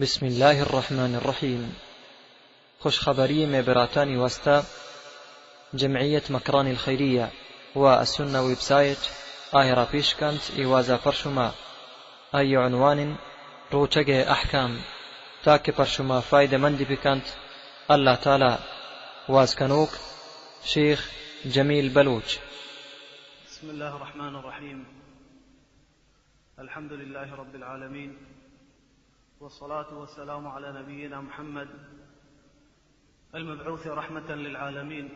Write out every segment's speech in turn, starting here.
بسم الله الرحمن الرحیم. خوشخبری میں براتانی واسطة جمعية مكران الخيرية والسنة ويب سايت آهرا بيشكانت إيوازا فرشما أي عنوان روچگ أحكام تاكي فرشما فايدة مندي بكانت الله تعالى وازكنوك شيخ جميل بلوچ. بسم الله الرحمن الرحيم. الحمد لله رب العالمين، والصلاة والسلام على نبينا محمد المبعوث رحمة للعالمين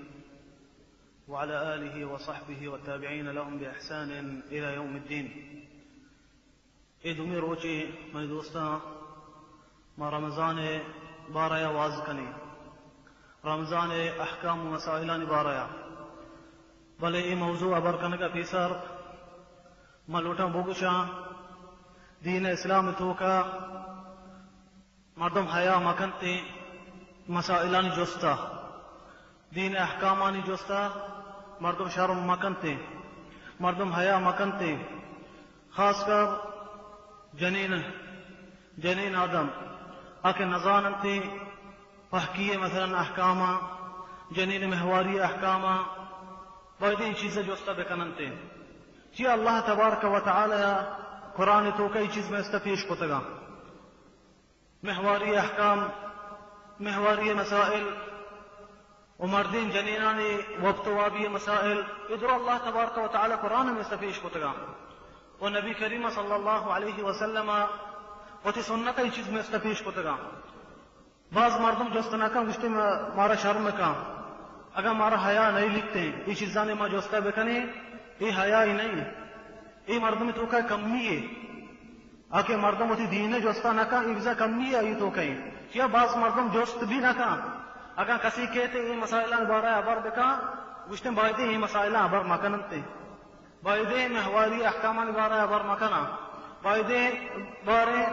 وعلى آله وصحبه والتابعين لهم بإحسان إلى يوم الدين. إدمي روچي میں دوستا ما رمضان باریا واز کنی، رمضان احکام و مسائلان باریا بلے ای موضوع ابر کنگا پیسر ملوٹا بوگشا دین اسلام توکا مردم حیا مکنتی مسائلانی جستا دین احکامانی جستا مردم شرم مکنتی مردم حیا مکنتی، خاص کر جنین آدم آکے نزانتی فحکیے مثلا احکاما جنین محواری احکاما باید چیزیں جستا بکننتی چی اللہ تبارک و تعالی قرآن تو کئی چیز میں استفیش کتگا محواری احکام محواری مسائل ومردین جنینانی وابتوابی مسائل ادھر اللہ تبارک و تعالی قرآن میں استفیش کتگا و نبی کریم صلی اللہ علیہ وسلم وتی سنت ای چیز میں استفیش کتگا. بعض مردم جوستنا کا گشتے مارا شرم کا اگر مارا حیا نہیں لکھتے یہ چیزانے ما جوستا بکنے یہ حیا ہی نہیں یہ مردم تو کا کمی ہے آکے مردم ہوتی دین جوستا نہ کا افزا کمی ہے یہ تو کہیں کیا بعض مردم جوست بھی نہ کا اگر کسی کہتے یہ مسائلہ بارہ عبر بکا گشتے بایدے یہ مسائلہ عبر مکننتے بایدے محواری احکامان بارہ عبر مکنا بایدے بارے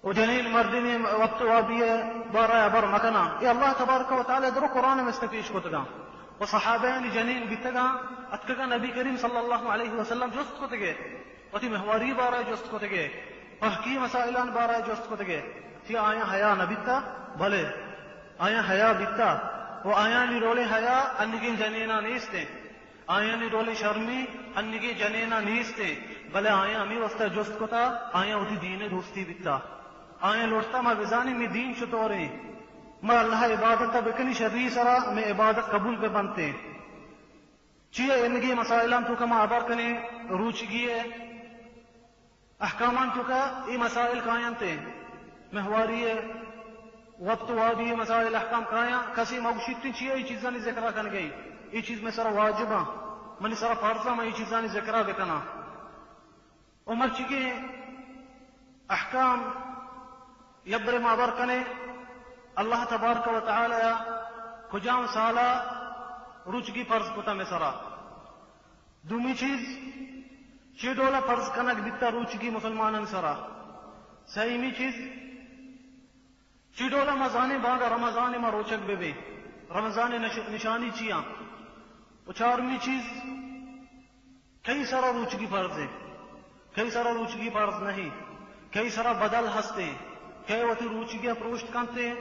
وجنین مردین وقت وابی بارہ عبر مکنا یہ اللہ تبارک و تعالی در قرآن میں استفیش کتگا و صحابین جنین بیتگا اتکگا نبی کریم صلی اللہ علیہ وسلم جست کتگے وتی محواری بارہ جست کتگے فحکی مسائلان بارہ جست کتگے تی آیا حیا نبیتا بھلے آیا حیا بیتا و آیا نی رولے حیا انگین جنینا نیستے آیا نی رولے شرمی انگین جنینا نیستے بھلے آیا ہمیں وستا جست کتا آیا وتی دین دوستی بیتا آیا لوٹتا ما بزانی میں دین شطورے ما اللہ عبادت بکنی شرعی سرا میں عبادت قبول پہ بنتے چیئے انگی مسائلان تو کما عبر کنے روچگیے احکامان تو کا یہ مسائل قائم تے محواری وقت وادی مسائل احکام قائم کسی موشیتی چیئے یہ چیزانی ذکرہ کن گئی یہ چیز میں سرا واجبہ منی سرا فرضہ میں یہ چیزانی ذکرہ بکنا عمر چکے احکام یبر مابر کنے اللہ تبارک و تعالی کجام سالا روچگی فرض کتا میں سرا دومی چیز چی ڈولا فرض کنک بیتا روچگی مسلمانن سرا سیمی چیز چی ڈولا مزانے باغا رمضان ما روچک بے رمضان نشانی چیاں و چارمی چیز کئی سرا روچگی فرض ہے کئی سرا روچگی فرض نہیں کئی سرا بدل ہستے کئی وتی روچگی پروشت کانتے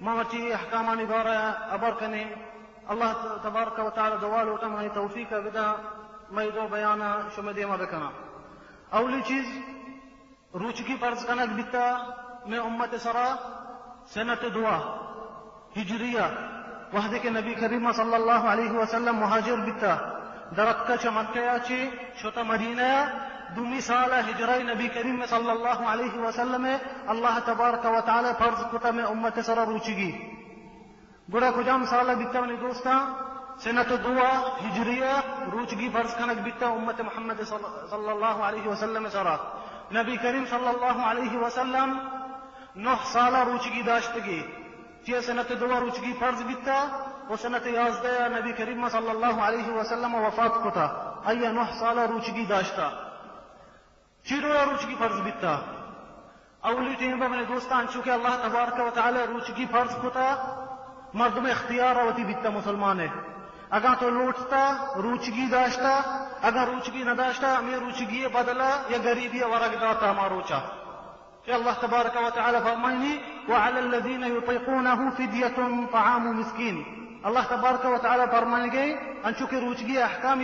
ماوچی احکامانی بارا عبر کنے اللہ تبارک و تعالی دوال وٹا مائی توفیق بدا میں دو بیانا شما دیما بکنا. اولی چیز روچگی فرض کنک بیتا میں امت سرا سنت دعا ہجریہ وحدے کے نبی کریم صلی اللہ علیہ وسلم مہاجر بیتا درکا چا مکہ چی شتا مدینہ دومی سالہ ہجرائی نبی کریم صلی اللہ علیہ وسلم اللہ تبارک و تعالی فرض کتا میں امت سرا روچگی گڑا کجام سالہ بیتا منی دوستا سنت دعا ہجریہ روچگی فرض کنک بیتا امت محمد صلی اللہ علیہ وسلم سرا نبی کریم صلی اللہ علیہ وسلم 9 سالہ روچگی داشتگی چیئے سنت دعا روچگی فرض بیتا و سنت 11 نبی کریم صلی اللہ علیہ وسلم وفات کتا ایا 9 سالہ روچگی داشتا چیرولا روچگی فرض بیتا اولی ٹیم با میں دوستان چونکہ اللہ تبارک و تعالی روچگی فرض کتا مردم اختیار ہوتی بیتا مسلمان ہے اگر تو لوٹتا روچگی داشتا اگر روچگی نہ داشتا ہمیں روچگی بدلا یا غریبی ورگ داتا ہماروچا کہ اللہ تبارک و تعالی فرمائنی وعلی الذین یطیقونہ فدیۃ طعام مسکین. اللہ تبارک و تعالی فرمائیں گے انچو کہ روچگی احکام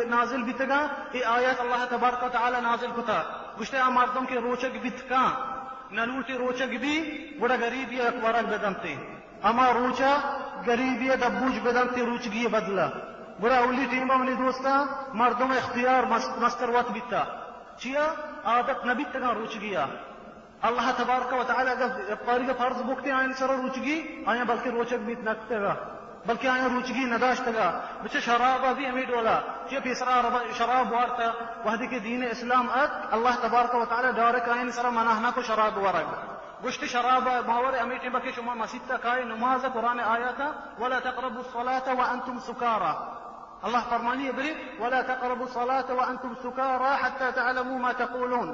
نازل بیتگا یہ آیات اللہ تبارک و تعالی نازل کتا گشتے مردم کے روچک بیتکا نلوٹی روچک بھی بڑا غریبی اکبرک بدنتے اما روچا غریبی دبوج بدنتے روچگی بدلا بڑا اولی ٹیمہ منی دوستا مردم اختیار مستروت بیتا چیا عادت نبیتگا روچگیا اللہ تبارک و تعالی اگر پاری کا فرض بکتے آئین سر روچگی آئین بلکہ روچک بیت نکتے گا بلکہ آئین روچگی نداشتے گا بچے شرابہ بھی امید والا چیہ پیسرا شراب وارتا وحدی کے دین اسلام ات اللہ تبارک و تعالی ڈارک آئین سر مناہنا کو شراب وارگ گشت شراب باور امیٹی بکی شما مسجد تک آئے نماز قرآن آیاتا ولا تقربوا الصلاة وانتم سکارا اللہ فرمانی ابری ولا تقربوا الصلاة وانتم سکارا حتى تعلموا ما تقولون.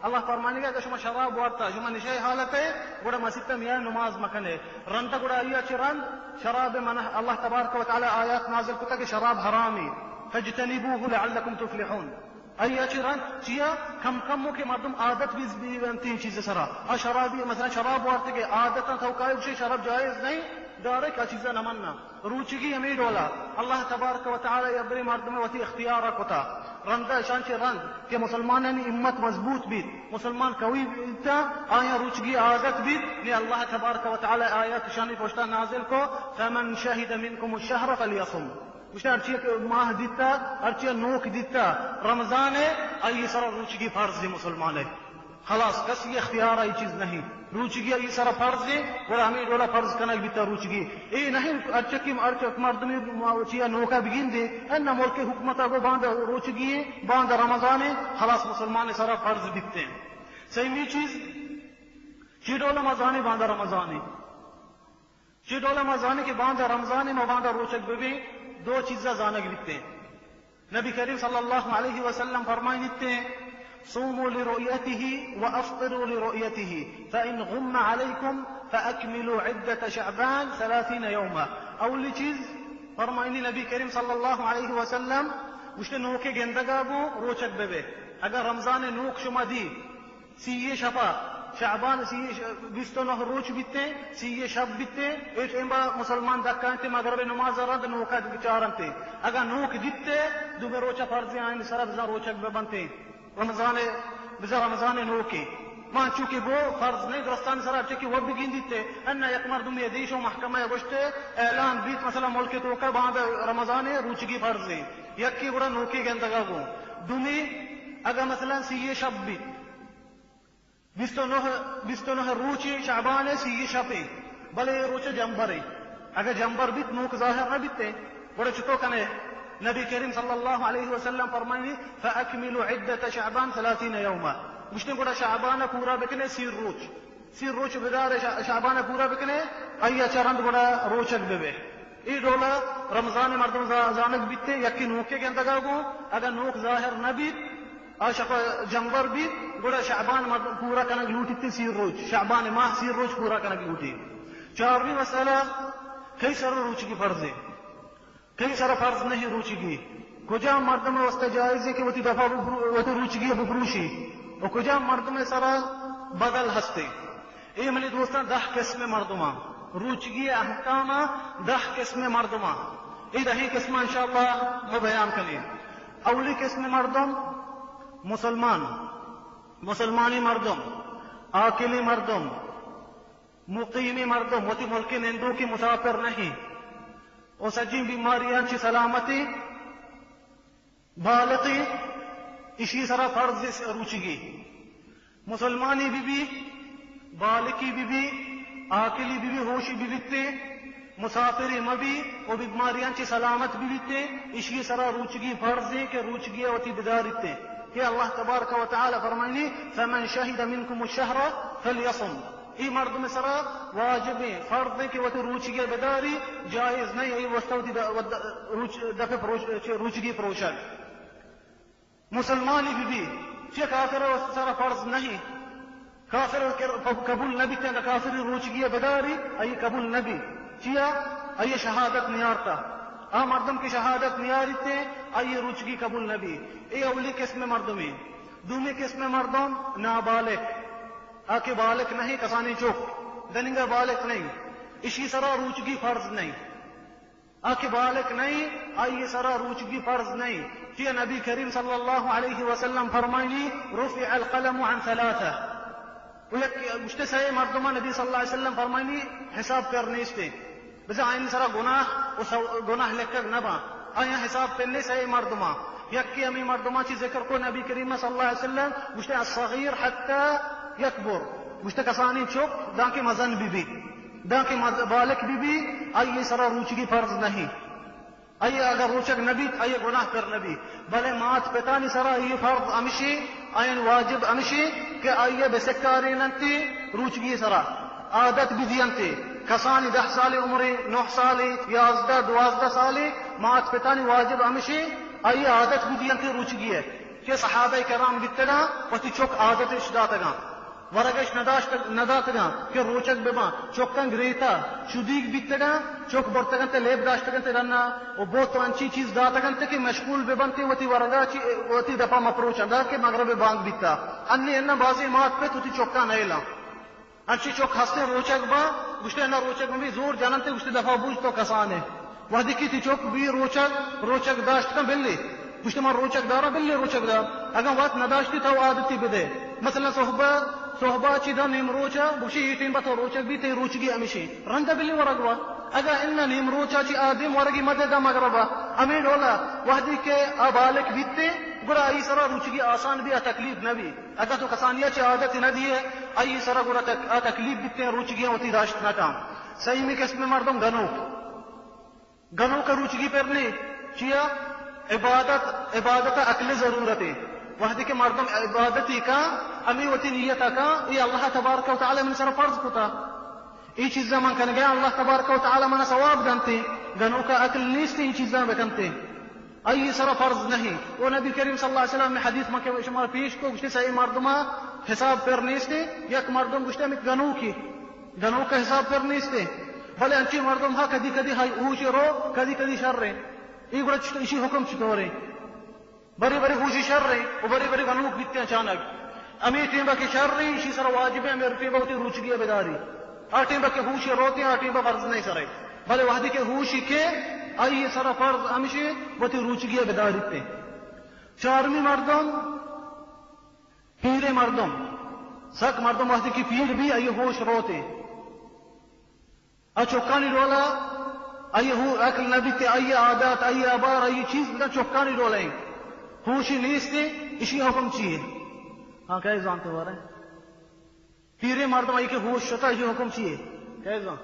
اللہ فرمانی گا کہ شما شراب وارتا شما نشائی حالت ہے گوڑا مسجد میں نماز مکنے رنتا گوڑا آیا چی رن شراب منہ اللہ تبارک و تعالی آیات نازل کتا کہ شراب حرامی فاجتنبوه لعلکم تفلحون. آیا چی رن چیا کم کمو کے مردم عادت بھی تین چیزیں سرا شرابی مثلا شراب وارتے کہ عادتا توقعی بشے شراب جائز نہیں دارے کا چیزیں نمنا روچگی امید والا اللہ تبارک و تعالی ابری مردم وتی اختیارہ کتا رندہ شانچ رند کہ مسلمانانی امت مضبوط بیت مسلمان قوی بیتا آیا روچگی عادت بیت لی اللہ تبارک و تعالی آیات شانی پوشتا نازل کو فمن شہد منکم الشہر فلیصم مجھتا ارچیہ ماہ دیتا ارچیہ نوک دیتا رمضان ہے آئی سر روچگی فرض دی مسلمان ہے خلاص کس یہ اختیار آئی چیز نہیں روچگی آئی سر فرض دی وڑا ہمیں ڈولا فرض کنک بیتا روچگی اے نہیں ارچکی مردمی چیہ نوکا بگین دے انہ ملک حکمتا کو باندھ روچگی باندھ رمضان ہے خلاص مسلمان سر فرض بیتے ہیں. سیمی چیز چی ڈولا مزانے باندھ رمضان ہے چی ڈولا مزانے کے باندھ رمضان میں باندھ روچک بے دو چیزیں زانگ بیتے ہیں. نبی کریم صلی اللہ علیہ وسلم فرمائیں دیتے ہیں صوموا لرؤيته وافطروا لرؤيته فان غم عليكم فاكملوا عدة شعبان 30 يوما. اول چیز فرمائنی نبی کریم صلی اللہ علیہ وسلم مشتے نوکے گندگابو روچک بے اگر رمضان نوک شما دی سی شفا شعبان سی 29 روچ بیتے سی شب بیتے ایک ایمبا مسلمان دکانتے مغرب نماز رد نوکا بچارنتے اگر نوک دیتے دو میں روچا فرضی آئین سرب زا روچک بے بنتے رمضان نوکی ما چونکہ وہ فرض نہیں درستان سرا چکی وہ بگین دیتے انہ یک مردم یدیش و محکمہ گوشتے اعلان بیت مثلا ملک توکا باند رمضان روچگی فرض ہے یکی گوڑا نوکی گندگا گو دومی اگر مثلا سی شب بیت 29 روچی شعبان سی شب بلے روچ جنبر ہے اگر جنبر بیت نوک ظاہر نہ بیتے گوڑا چطو کنے نبی کریم صلی اللہ علیہ وسلم فرمائنی فاکملوا عدة شعبان 30 یوما مشتے گوڑا شعبان پورا بکنے سیر روچ بدار شعبان پورا بکنے ایا چرند گوڑا روچک بے ای ڈولا رمضان مردم زانک بیتے یکی نوکے کے اندگا گو اگر نوک ظاہر نہ بیت آشق جنور بیت گوڑا شعبان مردم پورا کنگ لوٹی سیر روچ شعبان ماہ سیر روچ پورا کنگ لوٹی. چارویں مسئلہ کئی سر روچ کی فرض ہے کئی سر فرض نہیں روچگی کجا مردم واسطہ جائز ہے کہ وہ دفعہ روچگی بفروشی اور کجا مردم سر بدل ہستے. اے منی دوستان 10 قسم مردمہ روچگی احکام 10 قسم مردمہ اے 10 قسم انشاءاللہ میں بیان کریں. اولی قسم مردم مسلمانی مردم آکلی مردم مقیمی مردم وہ ملک نندو کی مسافر نہیں اور سجی بیماریاں چی سلامتی بالغی اسی سرا فرض روچگی مسلمانی بی بالکی بی آکلی بی ہوشی بیتے مسافری مبی اور بیماریاں چی سلامت بیتے اسی سرا روچگی فرض کہ روچگی وتی بدارتے کہ اللہ تبارک و تعالی فرمائنی فمن شہد منکم الشہر فلیصم. ای مردم سرا واجب فرض کہ وہ روچگی بداری جائز نہیں ای وستوتی روچگی پروشد. مسلمانی بھی چی کافر سرا فرض نہیں کافر قبول نبی تھے کافر روچگی بداری ای قبول نبی چیا ای شہادت نیارتا آ مردم کی شہادت نیاری تھے ای روچگی قبول نبی. ای اولی قسم مردمی. دومی قسم مردم نابالغ آکے بالغ نہیں کسانی چوک دنگا بالغ نہیں اسی سرا روچگی فرض نہیں آکے بالغ نہیں آئیے سرا روچگی فرض نہیں کہ نبی کریم صلی اللہ علیہ وسلم فرمائنی رفع القلم عن ثلاثة مجھتے سے مردمہ نبی صلی اللہ علیہ وسلم فرمائنی حساب کرنے استے بسا آئین سرا گناہ لکھر نبا آئین حساب کرنے سے مردمہ یکی امی مردمہ چی ذکر کو نبی کریم صلی اللہ علیہ وسلم مجھتے الصغیر حتی یکبر مجھتے کسانی چوک دانکی مزن بی دانکی بالک بی آئیے سرا روچگی فرض نہیں آئیے اگر روچک نبی آئیے گناہ پر نبی بلے مات پتانی سرا یہ فرض امشی آئین واجب امشی کہ آئیے بسکاری ننتی روچگی سرا عادت بھی دینتی کسانی 10 سالی عمری 9 سالی 11 12 سالی مات پتانی واجب امشی آئیے عادت بھی دینتی روچگی ہے کہ صحابہ کرام بیتنا وتی چوک عادت اشداتگا ورگش نداتگا کہ روچک بما چوکن گریتا شدیگ بیتگا چوک برتگن تے لیب داشتگن تے رنا و بہت انچی چیز داتگن تے کہ مشغول ببنتے وتی ورگا وتی دپا مپروچ اندار کے مغرب بانگ بیتا انی انہ بازی مات پہ توتی چوکا نیلا انچی چوک ہستے روچک با گشتے انہ روچک میں بھی زور جانتے گشتے دفع بوجھ تو کسانے وحدی کی تی چوک بھی روچک داشتگن بلی گشتے من روچک دارا بلی روچک دار اگر وقت نداشتی تا عادتی بدے مثلا صحبہ چی دا نیم روچا بکشی ایٹین بطا روچک بھی تی روچگی امیشی رندہ بلی ورگوا اگر انہ نیم روچا چی آدم ورگی مدے دا مغربا امین اولا وحدی کے ابالک بیتے گرا ای سرا روچگی آسان بھی تکلیف نبی اگر تو کسانیہ چی عادت نہ دیئے ای سرا گرا تکلیف بیتے روچگیاں ہوتی داشت نہ کام صحیح میں کس میں مردم گنو کا روچگی پر نہیں چیا عبادت عقل ضرورت ہے وحدی کے مردم عبادتی کا امی وتی نیتا کا یہ اللہ تبارک و تعالی من سر فرض کتا یہ چیزاں من کن گیا اللہ تبارک و تعالی من ثواب دنتے گنو کا عقل نیستے یہ چیزاں بکنتے ای سر فرض نہیں وہ نبی کریم صلی اللہ علیہ وسلم میں حدیث مکہ شمار پیش کو گشتے صحیح مردمہ حساب پر نیستے یک مردم گشتے میں گنو کا حساب پر نیستے بھلے انچی مردم ہاں کدی کدی ہائی اوشی رو کدی شر رہے یہ گڑا اسی حکم چطور رہے بڑی خوشی شر رہے وہ بڑی گنوک بیتے اچانک امی ٹیمبا کی شر رہی اسی سر واجب ہے میرے ٹیمبا ہوتی روچگی بیداری ٹیمبا کے ہوشی روتے ہیں ٹیمبا فرض نہیں سرے بھلے وحدی کے ہوشی کے آئیے سر فرض ہمشی ہوتی روچگی بیداری تے چارمی مردم پیرے مردم سک مردم وحدی کی پیر بھی آئیے ہوش روتے چوکانی رولا آئیے عقل نبی تے آئیے عادات آئیے آبار آئیے چیز بنا چوکانی رولیں ہوشی نیستے اسی حکم چیئے ہاں کیا جانتے ہو رہے ہیں پیرے مردم آئی کہ ہوش شتا اسی حکم چیئے کیا جان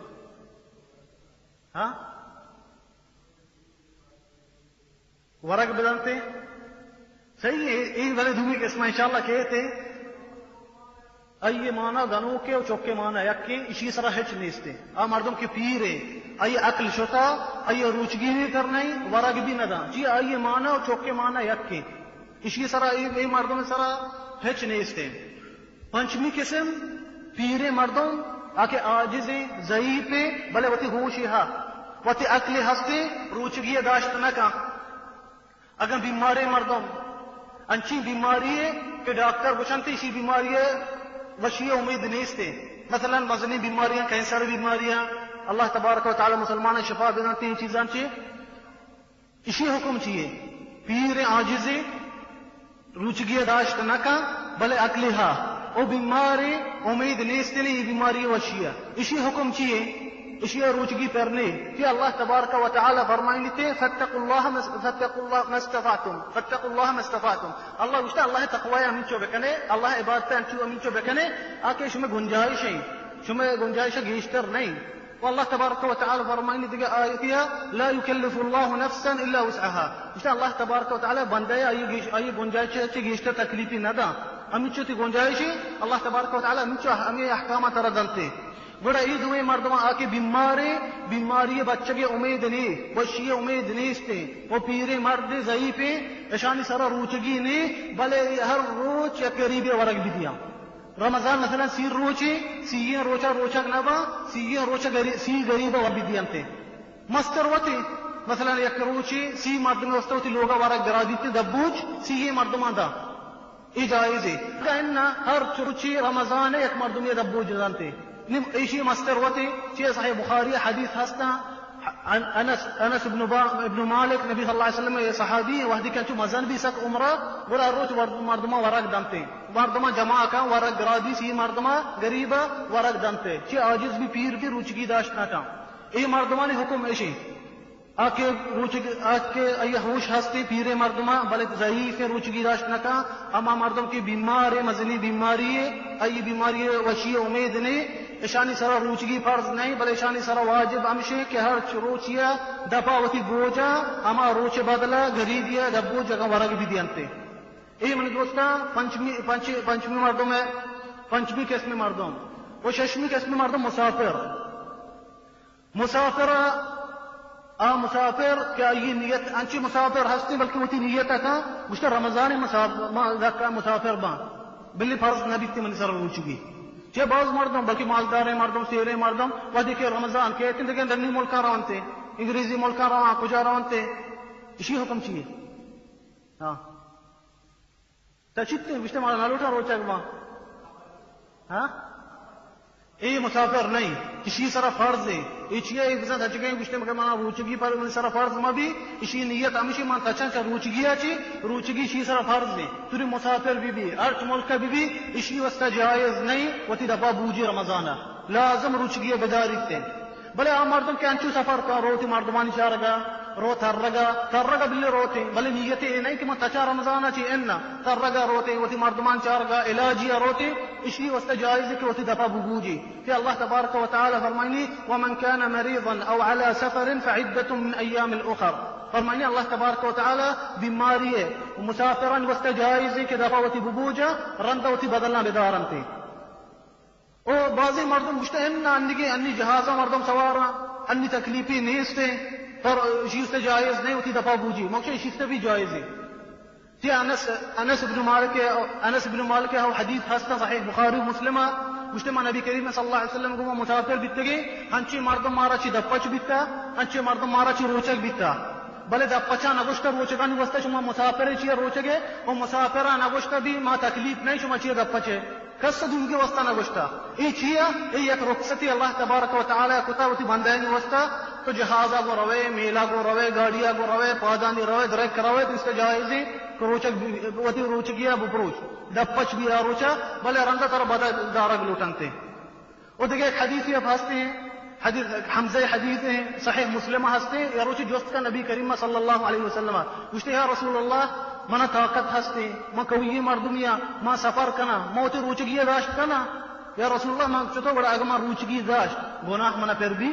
ہاں ورق بدلتے صحیح ہے ایک بھلے دھومی کے اسمہ انشاءاللہ کہتے آئیے مانا گنو کے اور چوکے مانا یکی اسی سرا ہچ نیستے مردم کے پیرے آئیے عقل شتا آئیے روچگی نہیں کرنا ورگ بھی نہ دا جی آئیے مانا اور چوکے مانا یکی اسی سرا ای مردم سرا ہچ نیستے پنچمی قسم پیرے مردم آکے عاجزیں ضعیفے بلے وتی ہوشی ہا وتی عقل ہستے روچگی داشت نہ کا اگر بیمارے مردم انچی بیماری ہے کہ ڈاکٹر بچنتے اسی بیماری ہے وشی امید نیستے مثلا وزنی بیماریاں کینسر بیماریاں اللہ تبارک و تعالی مسلمان شفا دینا تین چیزاں چیئے اسی حکم چیئے پیر عاجزی روچگی داشت نکا بلے عقلی ہا او بیماری امید نیستے نہیں بیماری وشیہ اسی حکم چیئے اسی روچگی پرنے کہ اللہ تبارک و تعالی فرمائیں لیتے فاتقوا اللہ ما استطعتم اللہ گوشتا اللہ تقوی امین چو بکنے اللہ عبادت امین چو بکنے آکے شمیں گنجائش ہیں شمیں گنجائش گیشتر نہیں والله تبارك وتعالى فرمائني دقاء آياتها لا يكلف الله نفسا إلا وسعها گوشتا اللہ تبارک و تعالی بندے آئی گنجائش گیشتر تکلیفی ندا امین چو تی گنجائش اللہ تبارک و تعالی امین چو ہمیں احکامات ردلتے گوڑا عید ہوئے مردم آکے بیماری بچے کے امید نہیں وشی امید نیستے وہ پیرے مرد ضعیفے اشانی سارا روچگی نہیں بلے ہر روچ یا قریبی ورگ بھی دیا رمضان مثلا سیر روچی سیئیں روچک نبا سیئیں روچا سی غریبا ور بھی دیانتے مستر ہوتے مثلا یک روچی سی مردم وسط ہوتی لوگا ورگ درا دیتے دبوچ سیئیں مردمان دا ای جائزی کہنا ہر چرچی رمضان ایک مردمی دبو جانتے نم ایشی مستر وتی چی صحیح بخاری حدیث ہستا انس ابن مالک نبی صلی اللہ علیہ وسلم یہ صحابی وحدی کنچو مزن بھی سک عمرہ ورا روچ مردما ورق دمتے مردما جمع کا ورق گرادی سی مردما غریبا ورق دمتے چی عاجز بھی پیر بھی روچگی داشتنا تا ای مردمانی حکم ایشی آکے ای ہوش ہستی پیرے مردما بلکہ ضعیف روچگی داشتنا کا اما مردم کی بیمار مزنی بیماری ای بیماری وشی امید نہیں اشانی سرا روچگی فرض نہیں بل اشانی سرا واجب ہمشے کہ ہر روچیا دپاوتی گوجا اما روچ بدلا غریبیا دبو جگہ ورگ بھی دیانتے ای من دوستا پنچمی مردم ہے پنچمی قسم مردم وہ ششمی قسم مردم مسافر مسافر کیا یہ نیت انچی مسافر ہستی بلکہ وتی نیت کا مشتر رمضان مسافر با بلی فرض نبی تی من سر روچگی چه بعض مردم بلکہ مالدار مردم سیرے مردم ودی کے رمضان کے دیکھیں دنی ملکا روانتے انگریزی ملکا روان کجا روانتے اسی حکم چاہیے ہاں تچتے بشتے مالا نالوٹا روچا گا ہاں ای مسافر نہیں اسی سرا فرض ہے اچھے ایک ساتھ اچھے گشتے مگر مانا روچگی پر سرا فرض ما بھی اسی نیت ہمیشہ مان تچن چا روچگی اچھی روچگی اسی سرا فرض ہے توری مسافر بھی ارچ ملک بھی اسی واسطہ جائز نہیں وتی دفعہ بوجی رمضان لازم روچگی بداری تے بلے عام مردم کے انچو سفر کا روتی مردمانی چارگا رو ترگا بلی روتے بلے نیت نہیں کہ من تچا رمضان اچھی اننا ترگا روتے وتی مردمان چارگا علاجیا روتے اسی واسطہ جائز ہے کہ وتی دفعہ بوجی کہ اللہ تبارک و تعالی فرمائنی ومن كان مريضا او على سفر فعدة من ايام الاخر فرمائنی اللہ تبارک و تعالی بیماری ہے مسافران واسطہ جائز ہے کہ دفعہ وتی بوجا رندا وتی بدلنا بدارنتے او بعضی مردم مشتہن انی جہازہ مردم سوارا انی تکلیفی نیستے پر شیست جائز نہیں ہوتی دفعہ بوجی موقع شیست بھی جائز ہے تی انس ابن مالک ہے حدیث ہستا صحیح بخاری مسلمہ مجتمع نبی کریم صلی اللہ علیہ وسلم کو مسافر بیتگے ہنچی مردم مارا چی دپچ بیتا ہنچی مردم مارا چی روچک بیتا بلے دپچا نگوشتا روچگانی وستا شما مسافر چی روچگے و مسافرہ نگوشتا بھی ما تکلیف نہیں شما چی دپچے کس دن کے وسطہ نگوشتا ای چیا ای یک رخصتی اللہ تبارک و تعالی کتا وتی بندائنی وسطہ تو جہازہ گو روے میلا گو روے گاڑیا گو روے پادانی روے درک روے تو اس کا جائزی وتی روچگیا بپروچ دپچ بھی روچا بلے رنگا تر بدا دارگ لوٹنتے وہ دیکھے ایک حدیث یہ پھاستے ہیں حدیث حمزہ حدیث ہیں صحیح مسلمہ ہستے یا روچی جوست کا نبی کریم صلی اللہ علیہ وسلم پوچھتے یا رسول اللہ منا طاقت ہستے ما کوئی مردمیا ما سفر کنا موتی روچگی داشت کنا یا رسول اللہ ما چطور بڑا اگر ما روچگی داشت گناہ منا پر بھی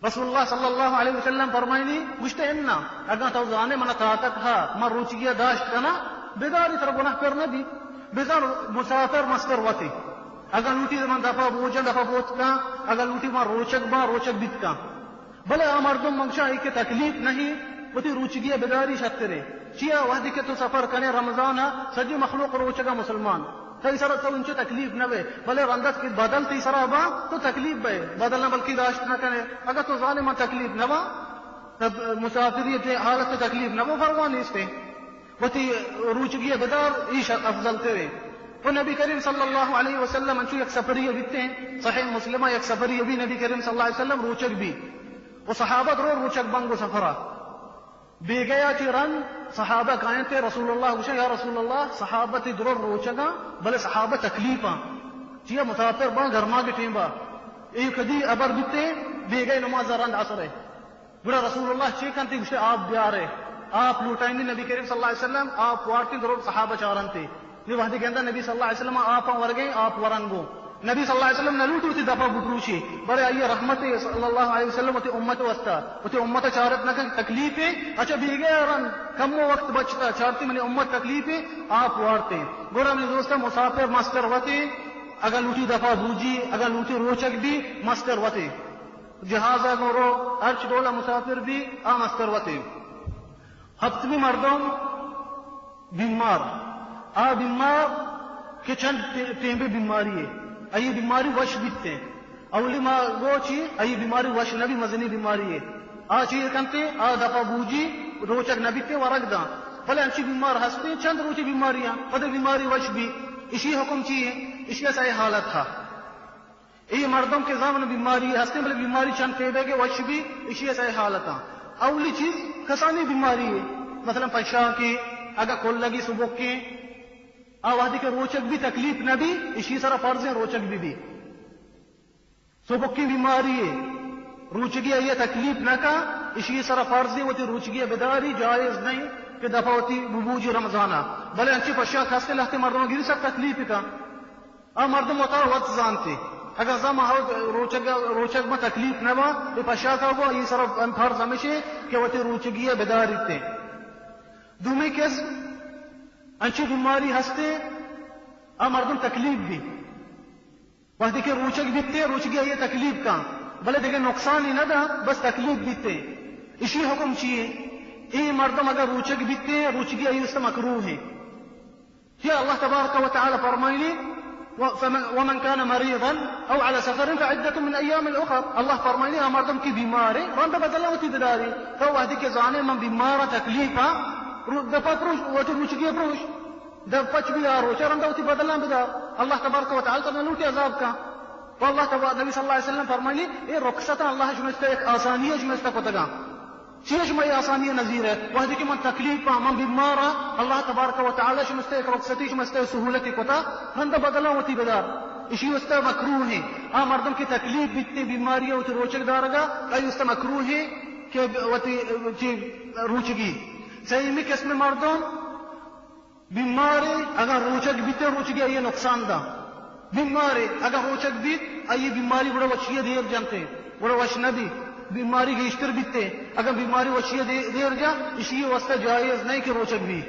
رسول اللہ صلی اللہ علیہ وسلم فرمائنی پوچھتے اننا اگر تو زانے منا طاقت ہا ما روچگی داشت کنا بیداری تر گناہ پر نہ بھی بیدار مسافر مستر وتی اگر لوٹی من دفعہ بوجن دفعہ بوت کا اگر لوٹی ما روچک بیت کا بلے مردم منشا ہے کہ تکلیف نہیں وتی روچگی بیداری شترے چیا وحدی کہ تو سفر کنے رمضان سجی مخلوق روچگا مسلمان تی سر تو انچے تکلیف نہ وے بلے رندت کی بدل تی سر با تو تکلیف بے بدلنا بلکہ داشت نہ کنے اگر تو ظالم تکلیف نہ وا مسافریت حالت تکلیف نہ وہ فرمان اس پہ وتی روچگی بدار ایش افضل تے وہ نبی کریم صلی اللہ علیہ وسلم انچو یک سفری بیتے ہیں صحیح مسلمہ یک سفری بھی نبی کریم صلی اللہ علیہ وسلم روچک بھی وہ صحابہ رو روچک بنگو سفرہ بے گیا چی رن صحابہ کائیں تھے رسول اللہ وشا یا رسول اللہ صحابہ تی درور روچگا بلے صحابہ تکلیفاں چیا مسافر با گرما کے ٹیم با ایک کدی ابر بیتے بے گئے نماز رن عصر ہے بڑا رسول اللہ چی کنتی وشا آپ بیارے آپ لوٹائیں گے نبی کریم صلی اللہ علیہ وسلم آپ وارتی درور صحابہ چارن تھے یہ وحدی کہندا نبی صلی اللہ علیہ وسلم آپ ورگے آپ ورنگو نبی صلی اللہ علیہ وسلم نلوٹو تی دفع بکروشی بڑے آئیے رحمت صلی اللہ علیہ وسلم تی امت وستا تی امت چارت نکن تکلیف ہے اچھا بھی گئے رن کم وقت بچتا چارتی منی امت تکلیف ہے آپ وارتے گورا منی دوستا مسافر مستر وطے اگر لوٹی دفع بوجی اگر لوٹی روچک بھی مستر وطے جہازہ گورو ارچ ڈولا مسافر بھی مستر وطے ہفتمی مردم بیمار بیمار کہ چند ٹیمبے بیماری ہے ای بیماری وش بیتے اولی ما گو چی ای بیماری وش نبی مزنی بیماری ہے چیز کنتے دفع بوجی روچک نبیتے ورگ دا بھلے انچی بیمار ہستے چند روچی بیماریاں پتہ بیماری وش بھی اسی حکم چیئے اسی ایسا حالت تھا یہ مردوں کے زامن بیماری ہستے بھلے بیماری چند پیدے کے وش بھی اسی ایسا حالت تھا اولی چیز کسانی بیماری ہے مثلا پشا کی اگر کول لگی صبح کے آوادی کے روچک بھی تکلیف نہ بھی اسی طرح فرض ہے روچک بھی صبح کی بیماری ہے روچگی یہ تکلیف نہ کا اسی طرح فرض ہے وہ روچگی بیداری جائز نہیں کہ دفعہ ہوتی ببوجی رمضانہ بھلے انچی پشا خاصے لہتے مردوں گری سب تکلیف کا مردم ہوتا وقت جانتے اگر زم روچک میں تکلیف نہ ہوا تو پشا کا ہوا یہ طرف فرض ہمیشہ کہ وہ روچگی بیداری تے دومی کس انچی بیماری ہستے مردم تکلیف بھی وہ دیکھے روچک بیتے روچگی یہ تکلیف کا بھلے دیکھے نقصان ہی نہ تھا بس تکلیف بیتے اسی حکم چاہیے یہ مردم اگر روچک بیتے روچگی یہ اس سے مکروہ ہے کیا اللہ تبارک و تعالی فرمائے ومن كان مريضا او على سفر فعدة من ايام اخر اللہ فرمائے مردم کی بیمار ہے رنده بدلا ہوتی بداری تو وہ دیکھے زانے من بیمار تکلیفا دفع پروش وہ روچگی پروش دفچ بھی روچ رنده ہوتی بدلا بدار اللہ تبارک و تعالی کرنا لوٹی عذاب کا والله تبارك النبي صلى الله عليه وسلم فرماني ايه رخصة الله شمسته ایک آسانیه شمسته کتگا چیش میں آسانیه نظیر ہے وہ دیکھ من تکلیف من بیمارا اللہ تبارک و تعالی شمسته ایک رخصتی شمسته سہولتی کتا رنده بدلا ہوتی بدار اسی واسطے مکروہ ہے مردم کی تکلیف بیتنی بیماریاں ہوتی روچک دارگا ای واسطے مکروہ ہے کہ ہوتی روچگی صحیح میں کس میں مردم بیماری اگر روچک بیتے روچگی یہ نقصان دا بیماری اگر روچک بیت یہ بیماری بڑا وچیہ دیر جانتے بڑا وش نبی بیماری گیشتر بیتے اگر بیماری وچیہ دیر جا اسی واسطہ جائز نہیں کہ روچک بھی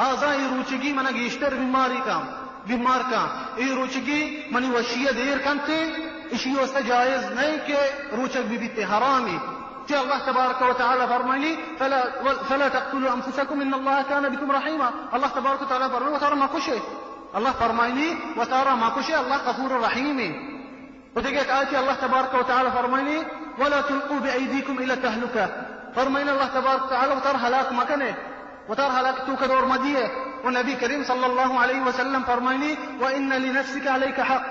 آزا یہ روچگی منہ گیشتر بیماری کا بیمار کا یہ روچگی منی وچیہ دیر کنتے اسی واسطہ جائز نہیں کہ روچک بھی بیتے حرامی کہ اللہ تبارک و تعالی فرمائنی فلا تقتلوا انفسکم ان اللہ کان بکم رحیما اللہ تبارک و تعالی فرمائنی وترى ما کشے اللہ فرمائنی وترى ما کشے اللہ غفور رحیم وتجي آية الله تبارك وتعالى فرماني ولا تلقوا بأيديكم إلى التهلكة فرماني الله تبارك وتعالى وتر هلاك مكانه وتر هلاك توك دور مدية والنبي كريم صلى الله عليه وسلم فرماني وإن لنفسك عليك حق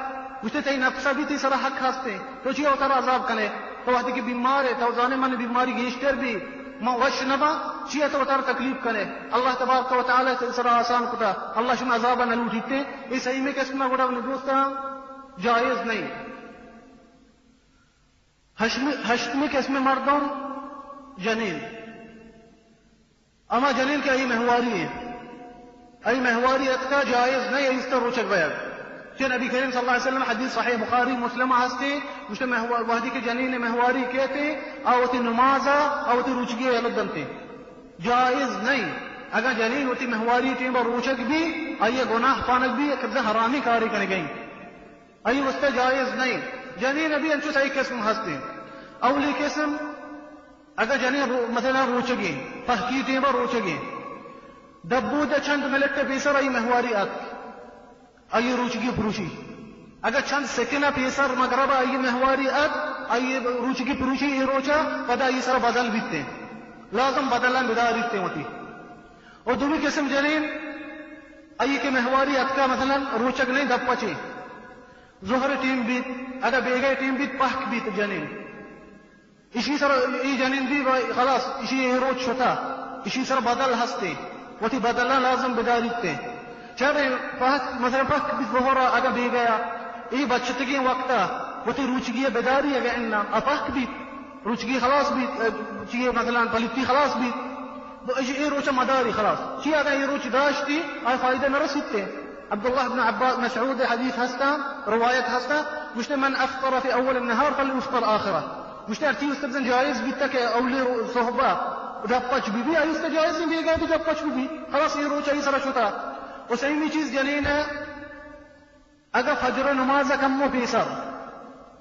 وشتتي نفسه بيتي سر حق خاصته تو چی وتر عذاب کنے تو وقتی کہ بیمار ہے تو زانے من بیماری گیشتر بھی ما وش نبا چی تو وتر تکلیف کنے اللہ تبارک وتعالى سر آسان کتا اللہ شما عذاب نہ لوٹیتے اس صحیح میں کس میں گڑا دوستا جائز نہیں ہشتمی کے اس میں مردوں جنین اما جنین کے ای مہواری ہے ای مہواری اتکا جائز نہیں اس طرح روچک بیاد کہ نبی کریم صلی اللہ علیہ وسلم حدیث صحیح بخاری مسلم ہستے مجھتے وحدی کے جنین مہواری کہتے آوتی نمازا آوتی روچگی علدنتے جائز نہیں اگر جنین ہوتی مہواری تھی با روچک بھی آئیے گناہ پانک بھی ایک حرامی کاری کرنے گئی آئیے وستے جائز نہیں جنین ابھی انچو صحیح قسم ہستے اولی قسم اگر جنین مثلا روچگی پہکی تیبا روچگی دبو دا چند ملٹ پیسر آئی مہواری آت آئی روچگی پروشی اگر چند سکنہ پیسر مغرب آئی مہواری آت آئی روچگی پروشی ای روچا پدا آئی سر بدل بیتے لازم بدلن بداریتے ہوتی اور دومی قسم جنین آئی کے مہواری آت کا مثلا روچگ نہیں دب پچے ظہر ٹیم بیت اگر بیگئے ٹیم بیت پہک بیت جنین اسی سر ای جنین بھی خلاص اسی روچ ہوتا اسی سر بدل ہستے وتی بدلنا لازم بداریتے چرے پہک مثلا پہک بیت ظہر اگر بیگیا ای بچتگی وقتا وتی روچگی بداری اگر اننا اپہک بیت روچگی خلاص بیت چیئے مثلا پلیتی خلاص بیت ای روچ مداری خلاص چی اگر ای روچ داشتی آئی فائدہ نرسیتے عبد الله بن عباس مسعود حديث هستا رواية هستا مش من أفطر في أول النهار فليفطر آخرة مش ترتيب استبزن جائز بيتك أولي صحبة دبچ بي أي استجائز بي گئے تو دبچ بي خلاص یہ روچ ای سر شتا وسیمی چیز جنین ہے اگر فجر نماز کم پیسر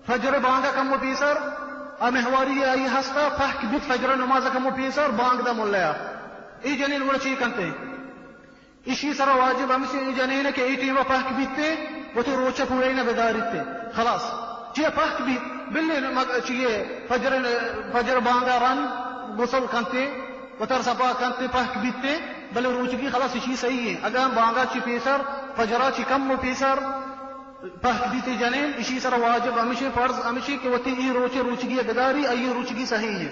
فجر بانگا کم پیسر امہواری آئی ہستا فحک بیت فجر نماز کم پیسر بانگ دا ملیا ای جنین وڑا چی کنتے اسی سر واجب ہم سے جنین کہ ایٹی و پاک بیتے وہ تو روچہ پورے نہ بدارتے خلاص چیئے پاک بیت بلنے چیئے فجر بانگا رن غسل کنتے و تر سپا کنتے پاک بیتے بل روچگی خلاص شي صحیح ہے اگر بانگا چی پیسر فجرا چی کم و پیسر پہک دیتی جنین اسی سر واجب ہمیشہ فرض ہمیشہ کہ وتی ای روچگی بداری ای روچگی صحیح ہے.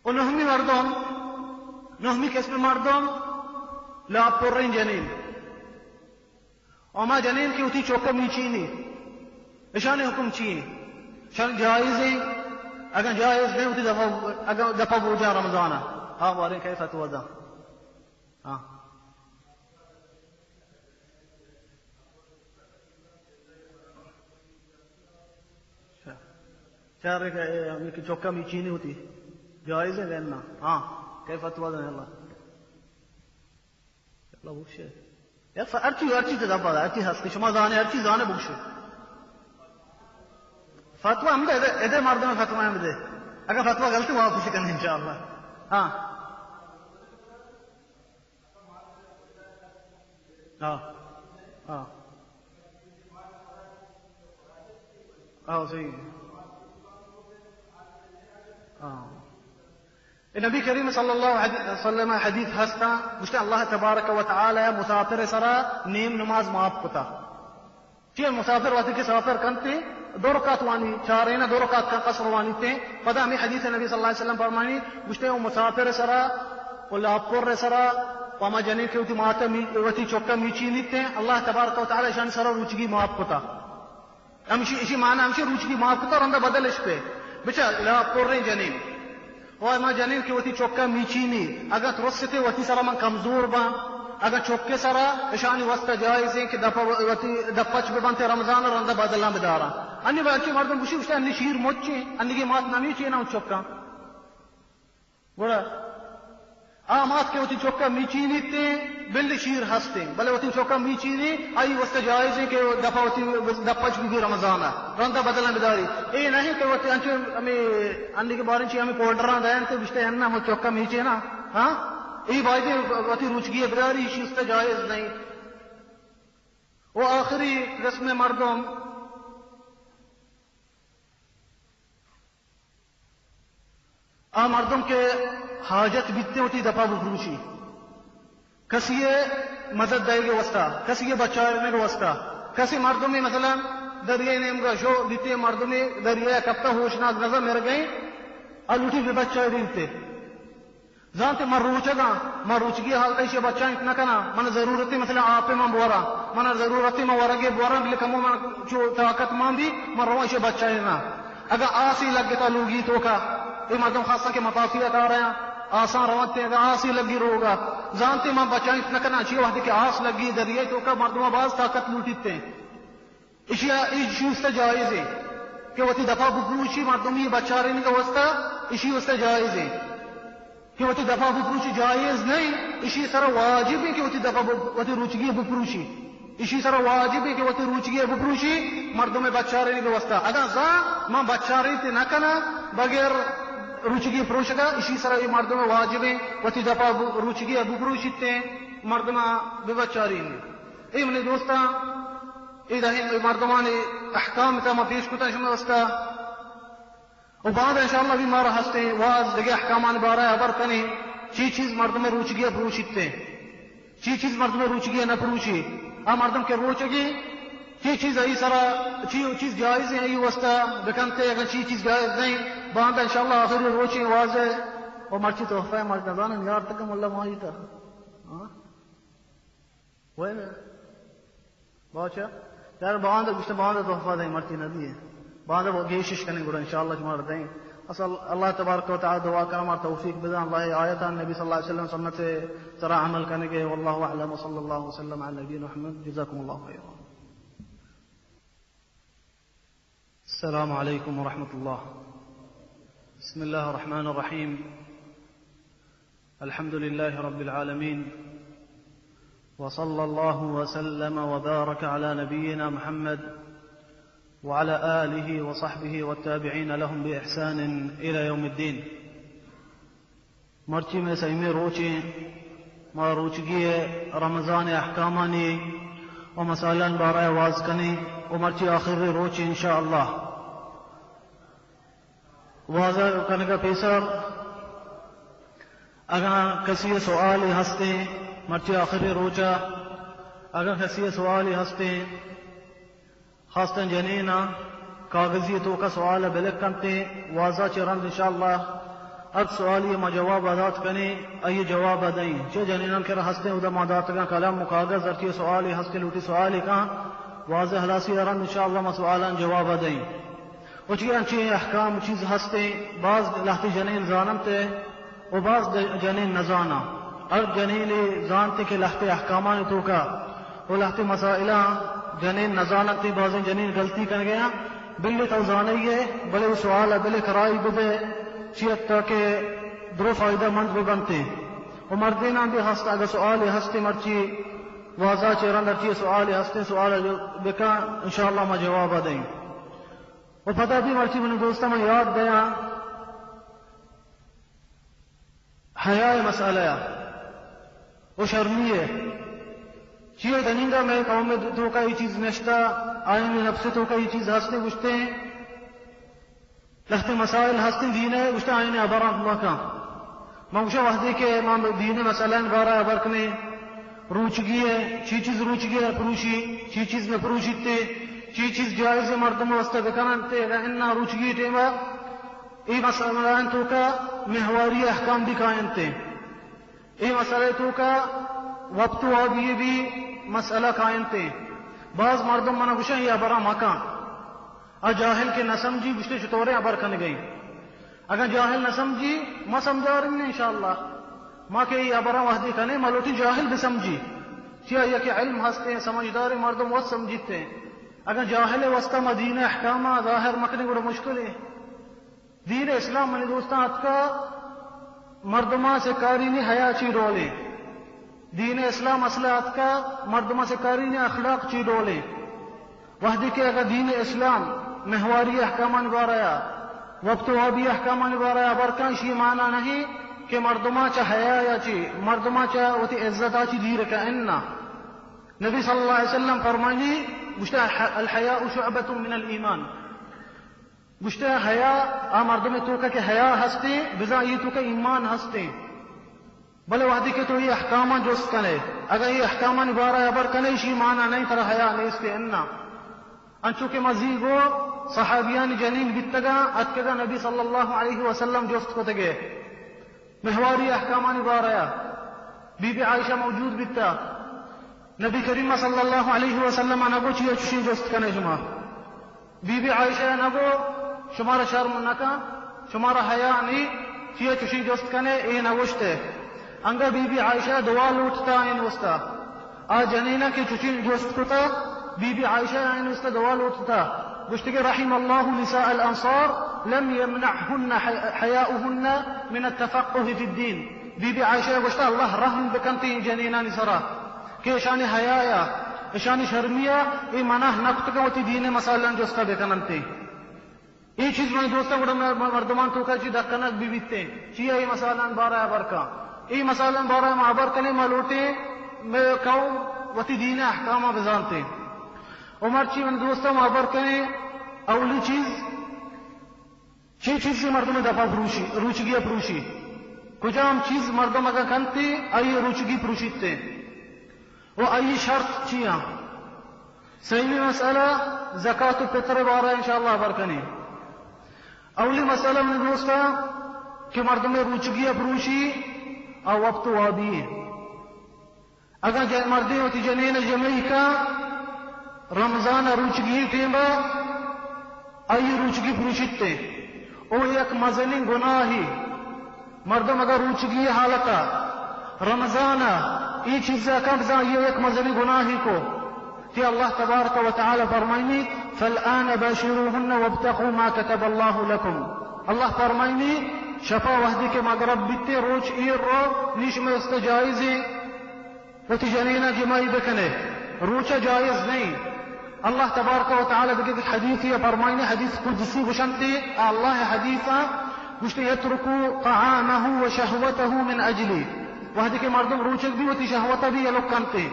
و نہمی مردم نہمی قسم مردم لا پرین جنین اما جنین کی وتی چوکا میچینی اشان حکم چین شان جائز ہے اگر جائز نہیں ہوتی دفعہ بوجھا رمضان ہاں بارے کیسا تو وضع ہاں چار کی چوکا میں چینی ہوتی جائز ہے لینا ہاں کیسا فتوا دیں اللہ اللہ بخشے یا ارچی تدبر ارچی ہستی شما زانے ارچی زانے بخشے فتوا ہم دے ادھر مردوں میں فتوا ہم دے اگر فتوا غلطی وہاں خوشی کرنے انشاءاللہ ہاں ہاں ہاں ہاں صحیح النبي كريم صلى الله عليه وسلم حديث هستا مشتاق الله تبارك وتعالى مسافر سرا نیم نماز معاف کتا چیئے مسافر وقت کے سافر کنتے دو رکعت وانی چارے نا دو رکعت کا قصر وانی تے پدا ہمیں حدیث نبی صلی اللہ علیہ وسلم فرمانی مشتاق مسافر سرا ولا پر سرا وما جنین کے ماتا وتی چوکا میچی نیتے اللہ تبارک وتعالى شان سرا روچگی معاف کتا امشي اسی معنی امشي روچگی معاف کتا رندا بدل اس پہ بچا لا پر جنین وہ ما جنین کی وتی چوکا میچینی اگر ترستے وتی سرا من کمزور با اگر چوکے سرا اشانی واسطہ جائز ہے کہ دپچ بے بنتے رمضان رندا بدلنا بدارا انی باقی مردم بشی وشتا انی شیر موچے انی کی مات نمی چے نا چوکا بڑا مات کے وتی چوکا میچینی تے بل شیر ہستے بلے وتی چوکا میچینی آئی واسطہ جائز ہے کہ دپچ بھی رمضان رندا بدلنا بداری اے نہیں کہ وتی انچ ہمیں انی کے بارے چ ہمیں پاؤڈر دین تے بشتے ان ہم چوکا میچے نا ہاں ای بھائی وتی روچگی بداری شی اس جائز نہیں. وہ آخری رسم مردم مردم کے حاجت بیتتے ہوتی دفعہ بفروشی کسی مدد دے گے وسطہ کسی بچانے کے وسطہ کسی مردوں میں مثلا دریا نیم کا شو دیتے مردوں میں دریا کبتا ہوشناک نظر میرے گئے الوٹی بھی بچہ دیتے زانتے مروچگی حالت ایسے بچہ اتنا کنا من ضرورتی مثلا آپ من بورا من ضرورتی من ورگے بورا بلکمو من جو طاقت مان دی من رو ایسے بچہ دینا اگر آسی لگ گتا لوگی تو کا یہ مردم خاصا کے مطافیت آ رہے ہیں آسان روتے ہیں اگر آسی لگی روگا زانتے من بچہ اتنا کنا اچھی وقت کہ آس لگی دریائے تو کا مردم آباز طاقت لوٹیتے ہیں اسی اس سے جائز ہے کہ وہ دفعہ بکروشی مردم یہ بچہ رہنے کا وسطہ اسی اس سے جائز ہے کہ وہ دفعہ بکروشی جائز نہیں اسی طرح واجب ہے کہ وہ دفعہ روچگی بکروشی اسی طرح واجب ہے کہ وہ روچگی بکروشی مردوں میں بچہ رہنے کا وسطہ اگر ماں بچہ رہتے نہ کنا بغیر روچگی فروش کا اسی طرح یہ مردوں میں واجب ہے وہ دفعہ روچگی بکروشی تے مردوں بے بچہ رہنے اے من دوستا اے مردمان احکام تا پیش کتا شما وسطہ وبعد انشاءاللہ بھی مارا ہستے واز لگے احکامان بارہ عبر کنے چیز مردم میں روچگی فروشتے چیز مردم میں روچگی نہ فروشی مردم کے روچگی چیز ای سرا چیز جائز ہے ای وسطہ بکنتے اگر چیز جائز نہیں بعد انشاءاللہ آخری روچی واز ہے اور مرچی تحفہ ہے مرچی نظانا یار تکم اللہ ماہی تا وہ ہے باچا یار باندھ گشت باندھ تحفہ دیں مرچی ندی ہے بعد وہ گیشش کرنے گڑا انشاءاللہ جمع دیں اصل اللہ تبارک و تعالی دعا کرم اور توفیق بدان اللہ آیتان نبی صلی اللہ علیہ وسلم سنت سے ترا عمل کرنے کے واللہ اعلم صلی اللہ وسلم علی نبینا محمد جزاکم اللہ خیرا. السلام علیکم ورحمۃ اللہ. بسم اللہ الرحمن الرحیم. الحمد للہ رب العالمین وصلى الله وسلم وبارك على نبينا محمد وعلى آله وصحبه والتابعين لهم بإحسان إلى يوم الدين. مرچی میں سیمے روچیں ما روچگی رمضان احکامانی و مسائلان بارہ واز کنی و مرچی آخر روچیں انشاءاللہ واضح کرنے کا پیسر اگر کسی سوالی ہستے مرچی آخری روچا اگر کسی سوالی ہستے خاصتاً جنینا کاغذی تو کا سوال بلک کنتے واضح چرند انشاءاللہ اب سوالی ما جواب آدات کنے ای جواب دیں چه جنینان کر ہستے ادا مادات کا کلام کاغذ ارچی سوالی ہستے لوٹی سوالی کا واضح حلاسی ارند انشاءاللہ ما سوالان جواب دیں وچی انچی احکام چیز ہستے بعض لحتی جنین زانمتے و بعض جنین نزانا ار جنین زانتے کہ لحتی احکامان تو کا و لحتی مسائلہ جنین نزانتی بعض جنین غلطی کر گیا بلی تو زانی ہے بلے سوال بلے کرائی بدے چیت تاکہ درو فائدہ مند بھی بنتے و مردینہ بھی ہستا اگر سوال ہستے مرچی واضح چیران ارچی سوال ہستے سوال بکا انشاءاللہ ما جواب دیں و پتہ بھی مرچی من دوستہ میں یاد دیا حیاء مسئلہ و شرمیہ چیئے دنینگا میں قوم میں تو کا یہ چیز نشتا آئین نفس تو کا یہ چیز ہستے گشتے لخت مسائل ہستے دینے گشتے آئین عبارات اللہ کا موشہ وحدی کے امام دین مسئلہ بارہ عبرکنے روچگی ہے چی چیز روچگی ہے پروشی چی چیز میں پروشیتے چی چیز جائز مردم وسط بکنانتے انہا روچگی ٹیمہ ای مسئلہ تو کا محواری احکام بھی قائنتے ای مسئلہ تو کا وقت آگئی بھی مسئلہ قائنتے بعض مردم منہ گوشہ یہ عبرہ مکان اور جاہل کے نہ سمجھی گوشتے چطورے عبر کن گئی اگر جاہل نہ سمجھی ما سمجھا رہی انشاءاللہ ما کہ یہ عبرہ وحدی کنے ملوٹی جاہل بھی سمجھی چیئے یہ کہ علم ہستے ہیں سمجھدار مردم وقت سمجھتے ہیں اگر جاہل وسطہ مدینہ احکامہ ظاہر مکنے گوڑا مشکل ہے دین اسلام منی دوستان ات کا مردمہ سے کارینی حیاء چی رولے دین اسلام اصلحات کا مردمہ سے کارین اخلاق چی ڈولے وحدی کے اگر دین اسلام محواری احکامان باریا وقت وابی احکامان باریا برکان شی معنی نہیں کہ مردمہ چا حیاء یا چی مردمہ چا وتی عزتا چی دیر کا اننا نبی صلی اللہ علیہ وسلم فرمانی گشتا الحیاء شعبت من الایمان گشتا حیاء مردم تو کا کہ حیاء ہستے بزا یہ تو کا ایمان ہستے بلے وحدی کے تو یہ احکامان جوست کنے اگر یہ احکامان بارا عبر کنے شی معنی نہیں ترہ حیاء نہیں اس کے اننا انچو کے مزیگو صحابیان جنین بیتگا اتکگا نبی صلی اللہ علیہ وسلم جوست کو تگے محواری احکامان بارا بی بی عائشہ موجود بیتا نبی کریم صلی اللہ علیہ وسلم نگو چیئے چشی جوست کنے شما بی بی عائشہ نگو شمارا شرم نکا شمارا حیاء نہیں چیئے چشی جوست کنے اے نگوشتے انگا بی بی عائشہ دعا لوٹتا این وستا آ جنینہ کی چچین جوست کتا بی بی عائشہ این وستا دعا لوٹتا گوشت کہ رحم اللہ نساء الانصار لم يمنعهن حیاؤهن من التفقه في الدین بی بی عائشہ گوشت اللہ رحم بکنتی جنینہ نسرا کہ اشانی حیاء اشانی شرمیہ ای مناہ نکتگا ہوتی دین مسائلان جوستا بکننتی ای چیز میں دوستا گوڑا مردمان توکا چی دکنک بی بیتے چی ای مسائلان بارا برکا ای مسائلہ بارہ معبر کنے ملوٹے میں قوم وتی دین احکامہ بزانتے عمر چی من دوستہ معبر کنے اولی چیز سے مردم دفع روچگی پروشی کجام چیز مردم اگر کنتے آئی روچگی پروشیتے وہ آئی شرط چیاں صحیح مسئلہ زکاة الفطر بارہ انشاءاللہ عبر کنے اولی مسئلہ من دوستہ کہ مردم روچگی پروشی اور وقت وابی اگر مردی ہوتی جنین جمعی کا رمضان روچگی ٹیمبا آئی روچگی پروشتے او ایک مزنی گناہی مردم اگر روچگی حالتا رمضان ای چیزیں قبضہ یہ ایک مزنی گناہی کو کہ اللہ تبارک و تعالی فرمائنی فالآن باشروہن وابتقوا ما كتب اللہ لکم اللہ فرمائنی شفا وحدی کے مغرب بیتے روچ ایر رو نیش میں استجائزی وتی جنینہ جمائی بکنے روچہ جائز نہیں اللہ تبارک و تعالی بگید حدیثی فرمائنی حدیث قدسی بشنتی اللہ حدیثا گشتی یترکو طعامه و شہوته من اجلی وحدی کے مردم روچک بھی وتی شہوتا بھی یہ لوگ کنتے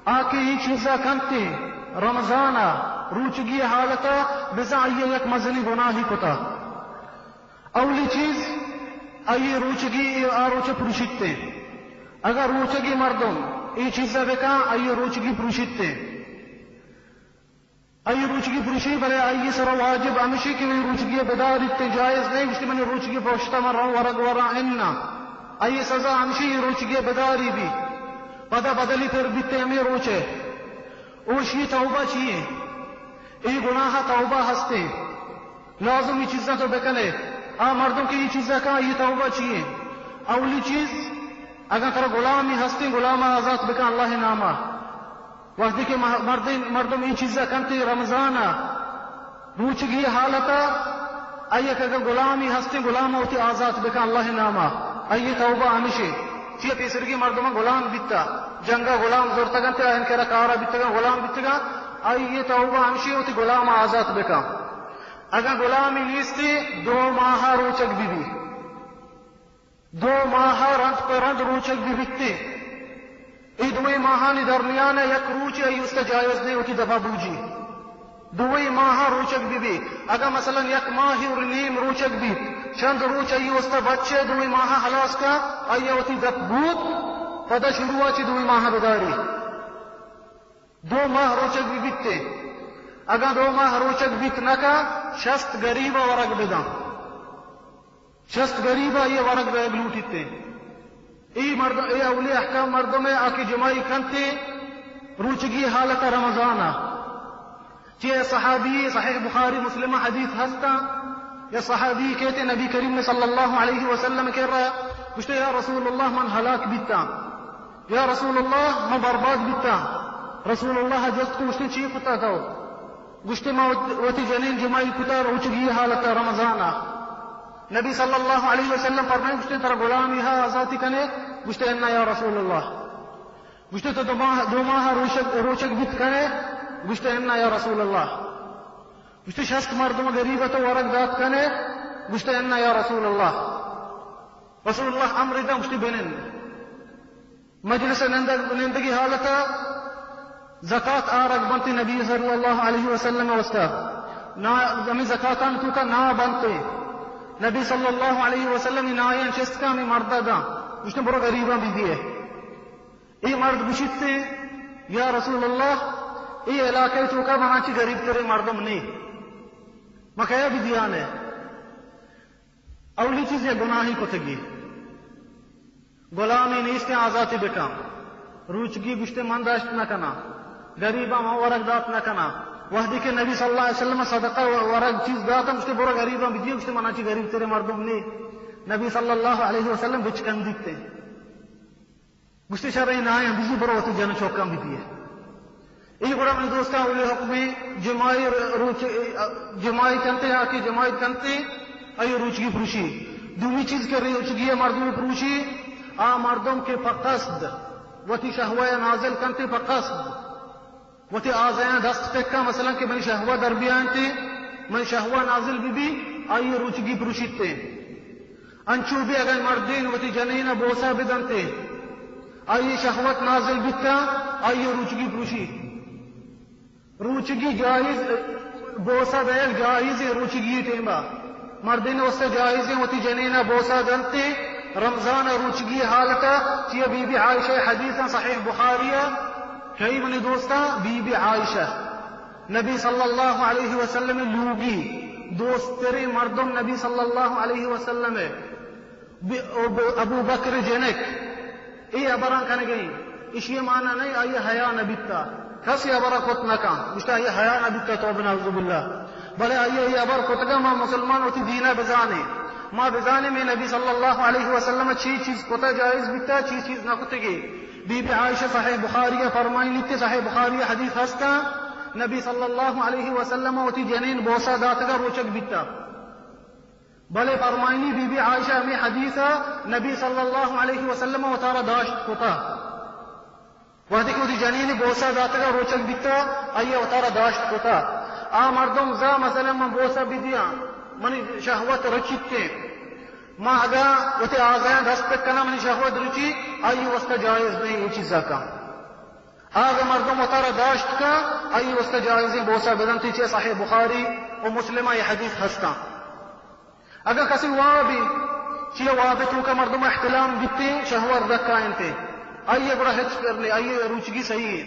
آکے ہی چیزا کنتے رمضانا روچگی حالتا بزا یہ ایک مزنی گناہی کتا اولی چیز آئی روچگی آروچ پروشیتے اگر روچگی مردم ای چیزا بکا آئی روچگی پروشیتے آئی روچگی پروشی بلے آئی سر واجب امشی کی روچگی بدار اتنے جائز نہیں اس میں روچگی پوشتا مرا ورگ ورا اننا آئی سزا امشی روچگی بداری بھی پدا بدلی پھر بیتے ہمیں روچے اوشی توبہ چیئے ای گناہ توبہ ہستے لازم یہ چیزیں تو بکنے مردوں کی یہ چیزیں کا یہ توبہ چیئے اولی چیز اگر ترا غلامی ہستے غلام آزاد بکا اللہ نامہ وقتی کہ مردم یہ چیزیں کرتے رمضان روچگی حالتا آئیے کہ اگر غلامی ہستے غلام ہوتی آزاد بکا اللہ نامہ آئیے توبہ ہمیشہ چیئے تیسرگی مردم غلام بیتا جنگا غلام زورتا گنتے ان کے رکارا بیتا گا غلام بیتا گا آئیے توبہ ہمیشہ ہوتی غلام آزاد بکا اگر غلامی نیستی 2 ماہ روچک بھی 2 ماہ رند پر رند روچک بھی بکتے ای 2 ماہانی درمیان یک روچ ای اس کا جائز نہیں ہوتی دفع بوجی 2 ماہ روچک بھی اگر مثلا یک ماہی اور نیم روچک بھی چند روچ ای اس کا بچے 2 ماہ حلاس کا ای ہوتی دفع بود پدا شروع چی 2 ماہ بداری 2 ماہ روچک بھی بکتے اگر 2 ماہ روچک بیت نکا 60 غریبہ ورگ بداں 60 غریبہ یہ ورگ بیگ لوٹیتے ای اولی احکام مردوں میں آکی جماعی کنتے روچگی حالت رمضانہ چیئے صحابی صحیح بخاری مسلمہ حدیث ہستا یا صحابی کہتے نبی کریم صلی اللہ علیہ وسلم کہہ رہا کچھتے یا رسول اللہ من ہلاک بیتا یا رسول اللہ من برباد بیتا رسول اللہ جلد کو اسے چیئے کتا تھا گشتے ما وتی جنین جماعی کتا روچگی حالت رمضانہ نبی صلی اللہ علیہ وسلم فرمائے گشتے ترہ غلامی ہا آزادی کنے گشتے انہا یا رسول اللہ گشتے تو 2 ماہ روچک بیت کنے گشتے انہا یا رسول اللہ گشتے 60 مردم غریبت ورق دات کنے گشتے انہا یا رسول اللہ رسول اللہ امر دا گشتے بینن مجلس نندگی حالتا زکاة آرق بنتی نبی صلی اللہ علیہ وسلم وستا ہمیں زکاة تو کا نا بنتے نبی صلی اللہ علیہ وسلم نائن شست کا ہمیں مردہ دا اس نے برا غریباں بھی دیئے ای مرد بشیدتے یا رسول اللہ ای علاقے تو کا مناچی غریب کرے مردم نہیں مکہیا بھی دیانے اولی چیز یہ گناہی کو تگی غلامی نیستے آزادی بکا روچگی گشتے منداشت نہ کنا غریباں ورق دات نہ کنا وحدی کے نبی صلی اللہ علیہ وسلم صدقہ ورق چیز داتا مجھتے برا غریباں بھی دیئے مجھتے مناچی غریب تیرے مردم نے نبی صلی اللہ علیہ وسلم بچکن دیکھتے مجھتے شرعی نائیں بزی برا ہوتی جن چوکاں بھی دیئے ایک بڑا اپنے دوستہ اولی حکمی جماعی کنتے آکی جماعی کنتے آئی روچگی پروشی دومی چیز کے روچگی مردم پروشی مردم کے فقصد وتی شہوہ نازل کنتے فقصد وتی آزیاں دست تکا مثلا کہ من شہوہ دربیان تے من شہوہ نازل بھی آئی روچگی پروشیتے انچو بھی اگر مردین وتی جنین بوسا بدنتے آئی شہوت نازل بیتا آئی روچگی پروشی روچگی جائز بوسا بیل جائز روچگی ٹیمہ مردین اس سے جائز وتی جنین بوسا دنتے رمضان روچگی حالتا چیئے بی بی عائشہ حدیثا صحیح بخاریہ کئی منی دوستا بی بی عائشہ نبی صلی اللہ علیہ وسلم لوگی دوستری مردم نبی صلی اللہ علیہ وسلم ابو بکر جنک ای ابران کنے گئی اشی مانا نہیں آئی حیاء نبیتا کسی ابرا کت نکا اشتا آئی حیاء نبیتا توبنا عزو باللہ بلے آئی ابر کتگا ما مسلمان ہوتی دینا بزانے ما بزانے میں نبی صلی اللہ علیہ وسلم چیز کتا جائز بیتا چیز نہ کتگی بی بی عائشہ صحیح بخاری فرمائی لیتے صحیح بخاری حدیث ہستا نبی صلی اللہ علیہ وسلم ہوتی جنین بوسا داتگا روچک بیتا بلے فرمائنی بی بی عائشہ ہمیں حدیثہ نبی صلی اللہ علیہ وسلم وطارہ داشت کتا وحدی کو دی جنین بوسا داتگا روچک بیتا آئیے وطارہ داشت کتا مردم زا مثلا من بوسا بھی دیا منی شہوت رچیتے ما اگا وتی آزائیں دست تک کنا منی شہوت رچی آئی وستا جائز نہیں یہ چیزا کا آگا مردم وطارہ داشت کا آئی وستا جائزیں بوسا بدنتی چیئے صحیح بخاری و مسلمہ یہ حدیث ہستا اگر کسی وہاں بھی چیه وابطوں کا مردم احتلام بیتے شہور دکائنتے آئیے بڑا حج کرنے آئیے روچگی صحیح ہے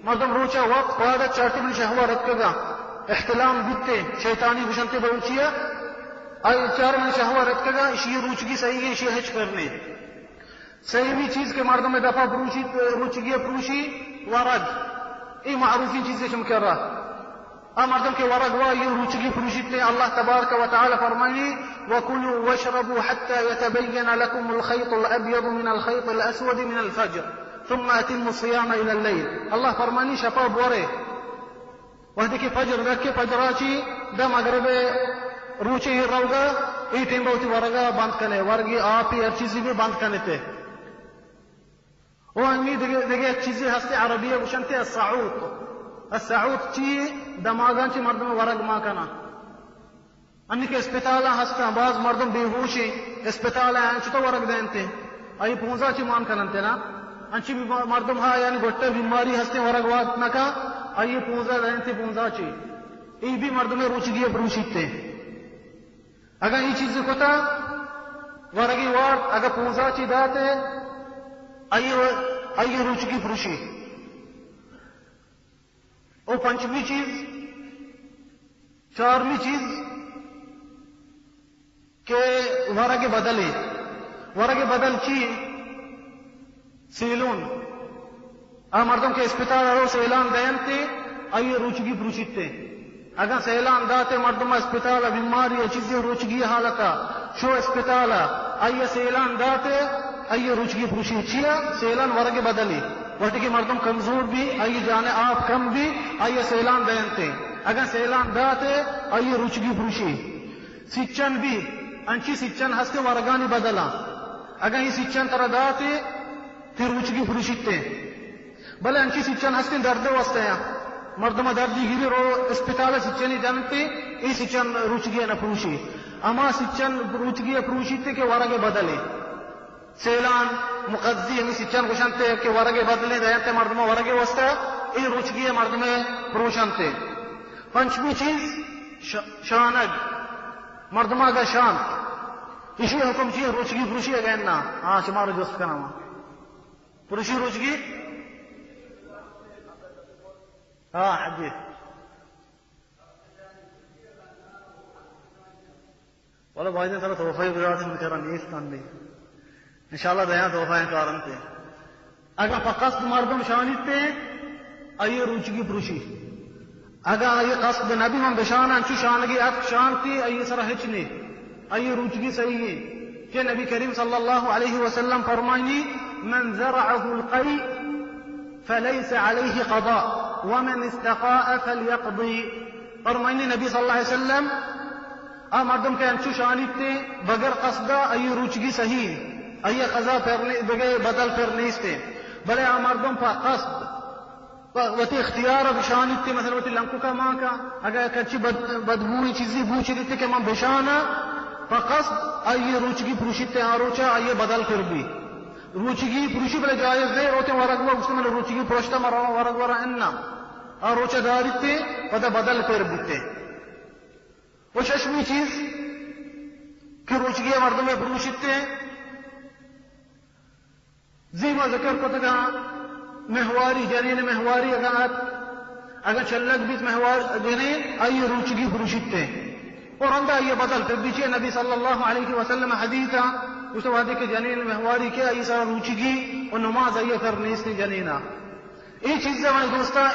مردم روچا وقت قادت چارتی بلی شہور رکھگا احتلام بیتے شیطانی بشنتے بروچیا آئیے چار من شہور رکھگا اسی روچگی صحیح ہے اسی حج کرنے صحیح بھی چیز کے مردم میں دفعہ روچگی پروشی ورگ یہ معروفی چیزیں چم کر رہا مردم کے ورگ ہوا یہ روچگی پروشیتے اللہ تبارک و تعالی فرمائے وَكُلُوا وَاشْرَبُوا حَتَّى يَتَبَيَّنَ لَكُمُ الْخَيْطُ الْأَبْيَضُ مِنَ الْخَيْطِ الْأَسْوَدِ مِنَ الْفَجْرِ ثُمَّ أَتِمُّوا الصِّيَامَ إِلَى اللَّيْلِ اللہ فرمانی شفا بورے وحدی کی فجر رکھے فجراچی دم اگرب روچے ہی روگا ای ٹیم بہتی ورگا بند کنے ورگی آپ ہی ہر چیزی بھی بند کنے تے وہ امی دیگه چیزی ہستے عربیہ گوشنتے السعود چی دماغان چی مردم ورگ ما کنا انی کے اسپتالہ ہستا بعض مردم بے ہوشی اسپتالہ انچ تو ورگ دینتے آئی پونزا چی مان کننتے نا انچی مردم ہاں یعنی گھٹے بیماری ہستے ورگ وات نکا آئی پونزا دینتے پونزا چی ای بھی مردم روچگی پروشیتے اگر ای چیزی کتا ورگی وات اگر پونزا چی داتے آئیے روچگی پروشی اور پنچمی چیز چارمی چیز کہ ورگ بدلے ورگ بدل چی سیلون مردم کے اسپتال رو سیلان دینتے آئیے روچگی پروشیتے اگر سیلان داتے مردم اسپتال بیماری چیزیں روچگی حالتا شو اسپتال آئیے سیلان داتے آئیے روچگی پروشی چیا سیلان ورگ بدلی وقت کی مردم کمزور بھی آئیے جانے آپ کم بھی آئیے سیلان دینتے اگر سیلان داتے آئیے روچگی پروشی سچن بھی انچی سچن ہستے ورگانی بدلا اگر یہ سچن ترہ داتے پھر روچگی پروشیتے بلے انچی سچن ہستے درد وستے ہیں مردم دردی گیری رو اسپتال سچنی جانتے یہ سچن روچگی نہ پروشی اما سچن روچگی پروشیتے کہ ورگ بدلے سیلان مقضی ہمیں سچن گوشنتے کہ ورگے بدلے دیتے مردمہ ورگے وستا یہ روچگی مردمہ پروشنتے پنچمی چیز شانگ مردمہ کا شانت اسی حکم چیز روچگی پروشی اگین نا ہاں شمار جوست کا نام پروشی روچگی ہاں حجی والا بھائی نے سارا توفائی گزارتے ہیں کرا نیست کاندی انشاءاللہ دیاں توفائیں کارنتے اگر فقصد مردم شانیتے آئیے روچگی پروشی اگر آئیے قصد نبی من بشانا انچو شانگی اک شانتی آئیے سرا ہچنی آئیے روچگی صحیح ہے کہ نبی کریم صلی اللہ علیہ وسلم فرمائنی من زرعه القی فلیس علیہ قضاء ومن استقاء فلیقضی فرمائنی نبی صلی اللہ علیہ وسلم مردم کے انچو شانیتے بغیر قصدہ آئیے روچگی صحیح ہے آئیے قضا بغیر بدل پھر نیستے بلے مردم پا قصد وتی اختیار بشانیتے مثلا وتی لنکو کا ماں کا اگر کچی بدبوئی چیزی بوچی دیتے کہ ماں بشانا پا قصد آئیے روچگی پروشیتے روچا آئیے بدل پھر بھی روچگی پروشی بلے جائز دے روتے ورگ وا اس میں روچگی پروشتا مرا ورگ ورا اننا روچا داریتے پتا بدل پھر بیتے وہ ششمی چیز کہ روچگی مردم پروشیتے زیما ذکر کو تکا محواری جنین محواری اگر چلک بیت محوار جنین آئیے روچگی پروشیتے اور اندہ آئیے بدل پھر بیچے نبی صلی اللہ علیہ وسلم حدیثا اس وعدے کے جنین محواری کے آئیے سارا روچگی اور نماز آئیے کر نیستی جنینا یہ چیزیں ہمارے دوستا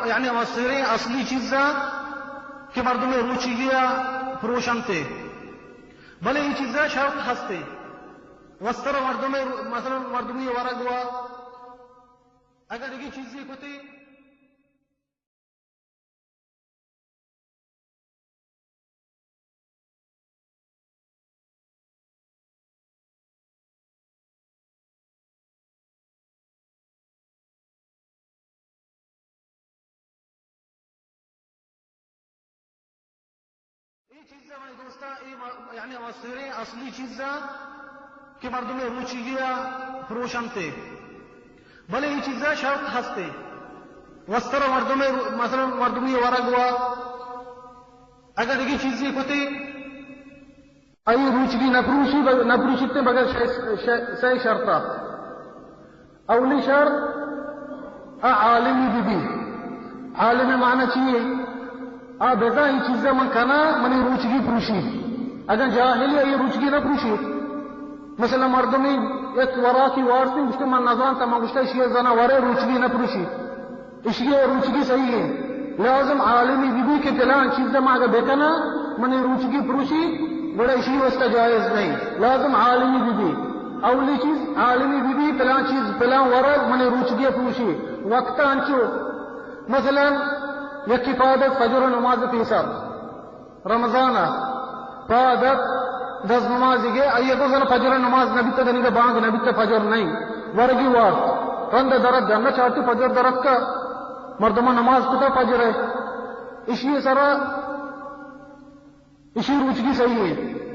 یعنی مصریں اصلی چیزیں کہ مردم روچگیا پروشنتے بلے یہ چیزیں شرط ہستے وستر مردم مثلا مردمی ورگ ہوا اگر یہ چیزیں ہوتی یہ چیزیں ہمارے دوستا یعنی مصریں اصلی چیزیں کہ مردم روچگیا پروشنتے بلے یہ چیزیں شرط ہستے وستر مردم مثلا مردمی ورگ ہوا اگر یہ چیزیں ہوتی ای روچگی نپروشیتے بغیر سی شرطہ. اولی شرط عالمی بھی. عالم معنی چیئے بزا ہی چیزیں من کنا منی روچگی پروشی. اگر جاہلی ای روچگی نہ پروشی مثلا مردمی ایک وراکی وارسی گشتے من نظام تا من گشتے اشیاء زنا ورے روچگی نہ پروشی. اشیاء روچگی صحیح ہے. لازم عالمی بھی کہ فلان چیزیں من اگر بیکنا منی روچگی پروشی بڑا اشیاء واسطہ جائز نہیں. لازم عالمی بھی. اولی چیز عالمی بھی فلان چیز فلان ورے منی روچگی پروشی. وقتا انچو مثلا یک فادت فجر نماز پیسر رمضان فادت 10 نماز گئے ایک زن فجر نماز نبی تا دنی بانگ نبی تا فجر نہیں ورگی وقت رند درد جاننا چاہتی فجر درد کا مردمہ نماز کتا فجر ہے. اسی سرا اسی روچگی صحیح ہے.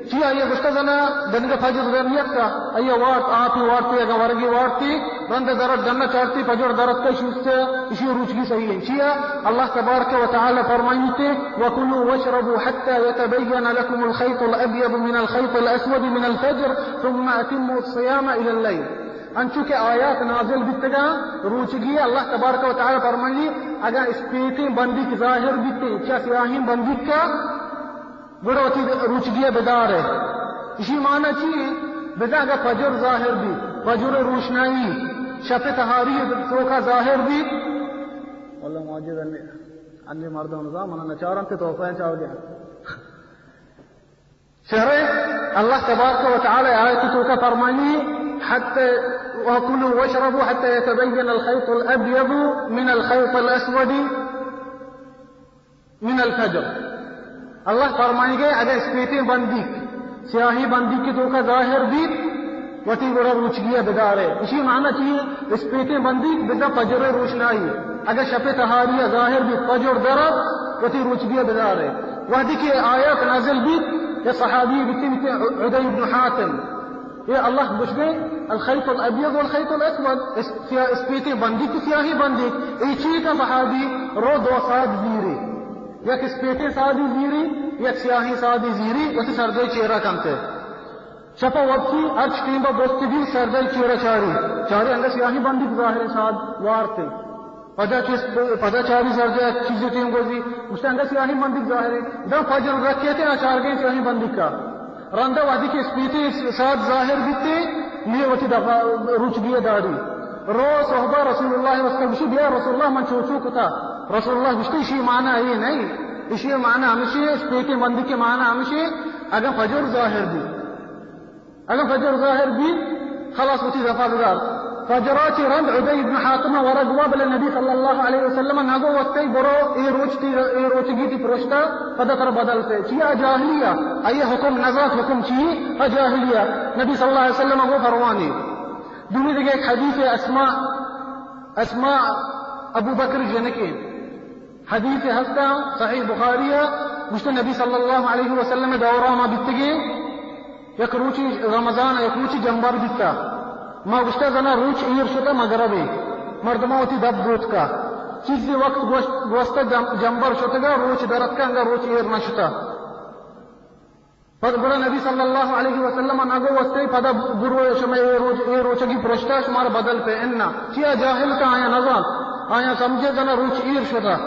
چی آئیے گشتا زنا دنی فجر درنیت کا ایہ وارت آپی وارتی اگا ورگی وارتی رند درد جاننا چاہتی فجر درد کا اسی روچگی صحیح ہے. چی اللہ تبارک و تعالی فرمائیتے وَكُلُوا وَاشْرَبُوا حَتَّى يَتَبَيَّنَ لَكُمُ الْخَيْطُ الْأَبْيَضُ مِنَ الْخَيْطِ الْأَسْوَدِ مِنَ الْفَجْرِ ثُمَّ أَتِمُّوا الصِّيَامَ إِلَى اللَّيْلِ. انچو کے آیات نازل بیتگا روچگی اللہ تبارک و تعالی فرمائی اگر اسپیتیں بندی کی ظاہر بیتے چا سیاہین بندی کا گڑا ہوتی روچگی بدار ہے. اسی معنی چیئے بدا اگر فجر ظاہر بھی فجر روشنائی شف تہاری توکا ظاہر بھی اللہ معجز انی مردوں نظام انا نچارن تے توفین چاہو گیا شہر اللہ تبارک و تعالی آیت توکا فرمائی حتى وكلوا واشربوا حتى يتبين الخيط الأبيض من الخيط الأسود من الفجر. اللہ فرمائیں گے اگر اسپیتیں بندی سیاہی بندی کی تو کا ظاہر بھی وتی بڑا روچگیہ بدار ہے. اسی معنی چاہیے اسپیتیں بندی بدا فجر روشنائی اگر شپ تہاریہ ظاہر بھی فجر درد وتی روچگیہ بدار ہے. وحدی کی آیات نازل بھی یہ صحابی بکتے عدی بن حاتم یہ اللہ بشکے الخیط الابیض والخیط الاسود اسپیتیں بندی کی سیاہی بندی ایچی کا صحابی رو 2 ساد زیری یک اسپیتیں سادی زیری یک سیاہی سادی زیری وتی سردے چہرہ کمتے شپا وقتی ارچ ٹیمبا بستگی سردے چہرہ چاری اندر سیاہی بندی کی ظاہر ساد وارتے پدا چاری سردے چیزیں ٹیم گوزی اس اندر سیاہی بندی کی ظاہر ہے دا فجر رکھے تھے اچار گئے سیاہی بندی کا رندہ وادی کے اسپیتیں ساد ظاہر بیتے لیے وتی دفع روچگیہ داری رو صحبہ رسول اللہ وسلم بیا رسول اللہ من چوچو کتا رسول اللہ گشتے اسی معنی ہے نہیں اسی معنی ہمیشہ اسپیتیں بندی کے معنی ہمیشہ اگر فجر ظاہر بھی خلاص وتی دفع دار فجرات رند عدی بن حاتم ورغوا بل نبی صلی اللہ علیہ وسلم نگو وقتی برو ای روچگی تی پرشتا فدتر بدل سے چیا جاہلیہ ای حکم نزاک حکم چی جاہلیہ نبی صلی اللہ علیہ وسلم وہ فرمانی. دوسری جگہ ایک حدیث اسماء ابو بکر جنکی حدیث ہستا صحیح بخاریہ مجھتے نبی صلی اللہ علیہ وسلم دورہ ما بیتگی یک روچی رمضان یک روچی جنبر بیتا ما گشتا زنا روچ ایر شتا مغربی مردماوتی دب بوت کا چیزی وقت گوستا جنبر شتا گا روچ درد کا انگا روچ ایر نشتا پس بڑا نبی صلی اللہ علیہ وسلم نگو وستی پدا برو شما ایر روچگی پرشتا شمار بدل پہ اننا چیا جاہل کا آیا نظام آیا سمجھے زنا روچ ایر شتا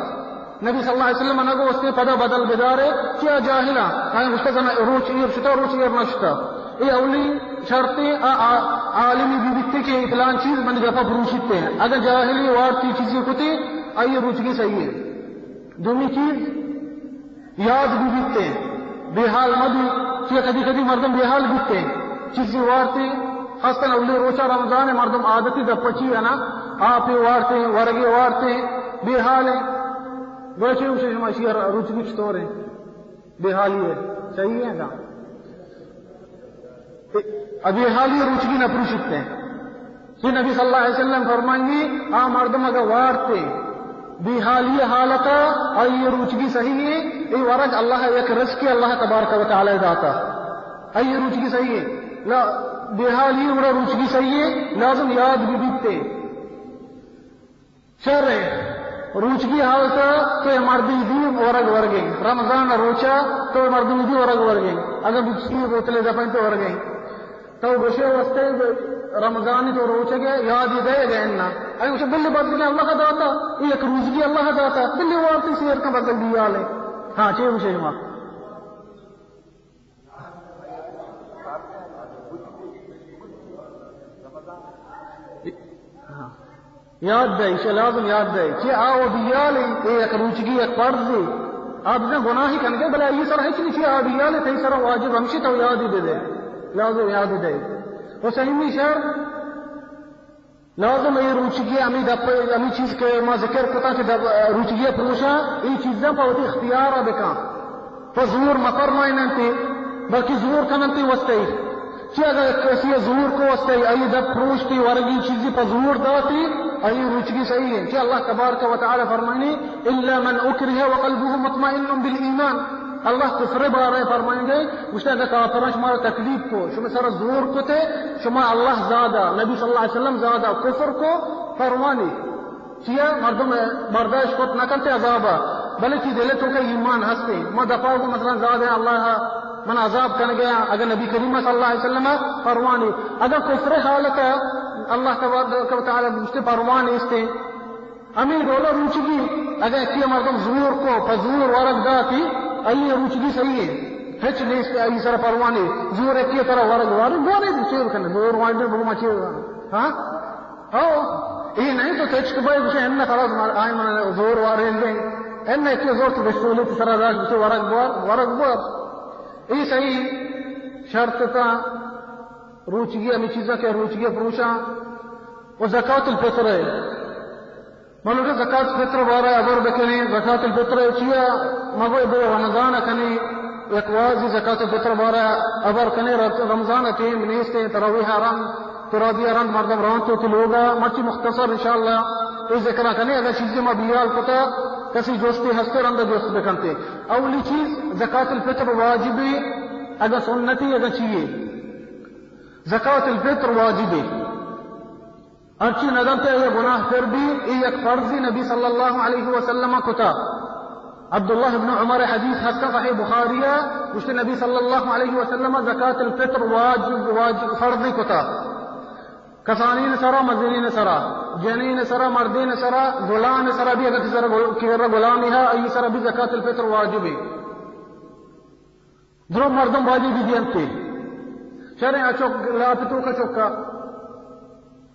نبی صلی اللہ علیہ وسلم نگو وستی پدا بدل بدارے چیا جاہلا آیا گشتا زنا روچ ایر شتا روچ ایر نشتا. یہ اولی شرطیں عالمی بھی بکتے کہ فلان چیز من دفعہ پروشتے ہیں اگر جاہلی وارتی چیزیں کتے آئیے روچگی صحیح ہے. دومی چیز یاد بھی بکتے ہیں بے حال مدی کہ کدی مردم بے حال بکتے ہیں چیزیں وارتی خاصتاً اولی روچہ رمضان مردم عادتی دپچی ہے نا آپ وارتے ہیں ورگے وارتے ہیں بے حال ہیں ویسے اسے ہماشی روچگی چطور ہیں بے حالی ہے صحیح ہے کہاں اب یہ حالی روچگی نہ پروشتے ہیں. یہ نبی صلی اللہ علیہ وسلم فرمائیں گی مردم اگر وارتے بے حالی حالتا اور یہ روچگی صحیح ہے یہ ورج اللہ ایک رزق اللہ تبارک و تعالی داتا یہ روچگی صحیح ہے بے حالی بڑا روچگی صحیح ہے لازم یاد بھی بیتے شر ہے روچگی حالتا تو مردی دی ورگ ورگیں رمضان روچا تو مردی دی ورگ ورگیں اگر بچی بوتلے دفن تو ورگیں تو گوشے واسطے رمضان تو روچے گے یاد ہی دے گئے انہا اگر گوشے بلی بدل اللہ کا داتا یہ ایک روزگی اللہ کا داتا بلی وارتی سیر کا بدل دیا لے ہاں چھے گوشے ماں یاد دے اسے لازم یاد دے کہ آو دیالی ایک روچگی ایک فرض دی آپ نے گناہی کنگے بلا یہ سر ہے چلی آو دیالی تی سر واجب ہمشی تو یاد ہی دے لازم یاد دے حسینی شر لازم یہ روچگی امی چیز کے ما ذکر کتا کہ روچگی پروشا یہ چیزیں پاوتی اختیارہ بکا فزور مقر مائننتی بلکہ زور کننتی وستی کہ اگر کسی زور کو وستی ای دب پروشتی ورگی چیزی پر زور داتی ای روچگی صحیح ہے کہ اللہ تبارک و تعالی فرمائنی الا من اکرہ وقلبه مطمئن بالایمان اللہ کفر بارے فرمائیں گے اس نے کافرہ شما تکلیف کو شما سر زور کو تھے شما اللہ زادہ نبی صلی اللہ علیہ وسلم زادہ کفر کو فرمانی کیا مردم برداشت کو نہ کرتے عذابہ بلکہ دلتوں کا ایمان ہستے ما دفاع کو مثلا زادہ اللہ من عذاب کرنے گیا اگر نبی کریم صلی اللہ علیہ وسلم فرمانی اگر کفر حالت اللہ تبارک و تعالی مجھتے پروانی استے امیر رولا روچگی اگر کیا مردم زور کو فزور ورگ داتی ای روچگی صحیح ہے ہچ نہیں اس ای سر پروانی زور ہے کیا طرح ورگ بورے چیر کرنے زور وائنڈر بگما چیر ہاں یہ نہیں تو تیچ کبھائی بچے انہ خلاص آئی من زور وارین گئیں انہ کیا زور تو بشتولی تی سر داشت بچے ورگ بور یہ صحیح شرط تا روچگی ہمیں چیزیں کہ روچگی پروشا وہ زکاة الفطر ہے ملو کہ زکاة الفطر بارا ابر بکنی زکاة الفطر چیا مگوئی بو رمضان کنی ایک واضی زکاة الفطر بارا ابر کنی رمضان تیم نیستے تراویح رند مردم رانتو تلوگا مرچی مختصر انشاءاللہ اس ذکرہ کنی اگر چیزیں ما بیال کتا کسی جوستی ہستے رند جوست بکنتے اولی چیز زکاة الفطر واجبی اگر سنتی اگر چیئے زکاة الفطر واجبی ارچی ندم تے یہ گناہ پھر بھی یہ ایک فرضی نبی صلی اللہ علیہ وسلم کتا عبداللہ ابن عمر حدیث حسن صحیح بخاریہ اس نبی صلی اللہ علیہ وسلم زکاة الفطر واجب فرضی کتا کسانین سرا مزینین سرا جنین سرا مردین سرا غلام سرا بھی اگر کسی غلامی ہے ای سرا بھی زکاة الفطر واجبی درو مردم واجبی دیانتے شرع چوک لاپتو کا چوکا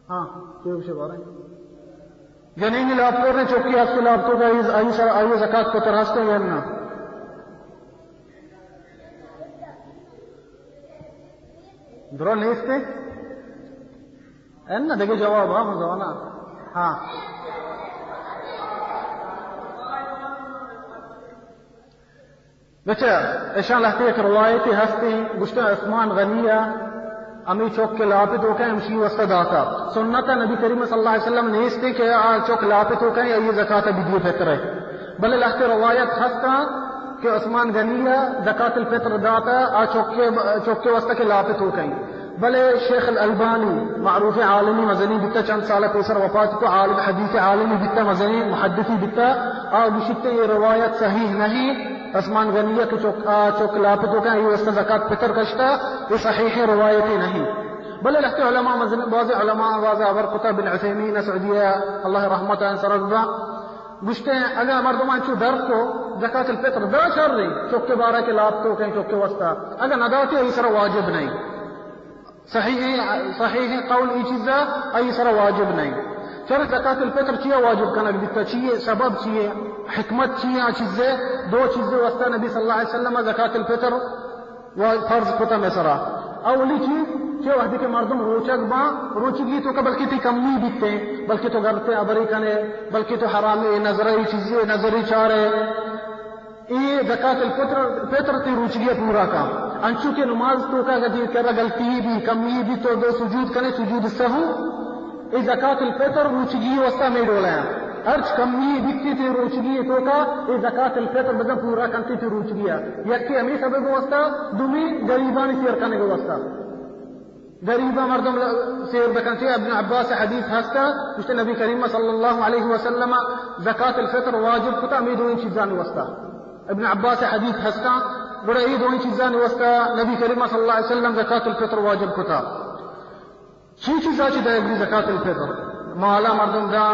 ہاں کوئی سے بارے جنین لاپتو نے چوکی اس کے لاپتو کا ای سرا ای زکاة کو تراستے ہیں نا درو نیستے اینا دیکھے جواب ہاں مزوانا ہاں بچہ اشان لہتے ایک روایتی ہستی گشتہ عثمان غنیہ امی چوک کے لاپت ہو کہیں امشی وسط داتا سنتا نبی کریم صلی اللہ علیہ وسلم نیستے کہ چوک لاپت ہو کہیں یہ زکاة بدیو فطر ہے بلے لہتے روایت ہستا کہ عثمان غنیہ زکاة الفطر داتا چوک کے وسط کے لاپت ہو کہیں بلے شیخ الالبانی معروف عالمی مزنی بتا چند سال پیسر وفات کو عالم حدیث عالمی بتا مزنی محدثی بتا اور بشکتے یہ روایت صحیح نہیں عثمان غنیہ کے چوک لاپتوں کا یہ وسط زکاة فطر کشتا یہ صحیح روایتی نہیں بلے لہتے علماء مزنی بعض علماء بعض عبرقطہ بن عثیمین سعودیہ اللہ رحمت انصر رضا گشتے ہیں اگر مردمان چو در کو زکاة الفطر دا چر رہی چوک کے بارہ کے لاپتوں کا چوک کے وسط اگر نداتی ہے اس واجب نہیں صحیح قول ای چیزا ای سر واجب نہیں چرا زکاة الفطر چیئے واجب کنک دیتا چیئے سبب چیئے حکمت چیئے چیزیں دو چیزیں وسطہ نبی صلی اللہ علیہ وسلم زکاة الفطر فرض کتا میں سرا اولی چیز چیئے وحدی کے مردم روچک با روچگی تو بلکہ تی کمی بیتے بلکہ تو گرتے عبری کنے بلکہ تو حرامی نظری چیزیں نظری چارے یہ زکاة الفطر تی روچگی پورا کام انچو کے نماز تو کا کر غلطی بھی کمی بھی تو دو سجود کرے سجود سہو یہ زکاة الفطر روچگی وسطہ میں ڈولایا ارچ کمی بکتی تھی روچگی تو کا یہ زکاة الفطر بدن پورا کرتی تھی روچگیا یکی امی سبب وسطہ دومی غریبانی سیر کرنے کے وسطہ غریبہ مردم سیر بکنتی. ابن عباس حدیث ہستا مجھتے نبی کریم صلی اللہ علیہ وسلم زکاة الفطر واجب کتا می دو چیزانی وستا. ابن عباس حدیث ہستا بڑا یہ دو چیزانی وستا نبی کریم صلی اللہ علیہ وسلم زکاة الفطر واجب کتا. چی چیزا چی دائے گی زکاة الفطر؟ مالا مردم دا،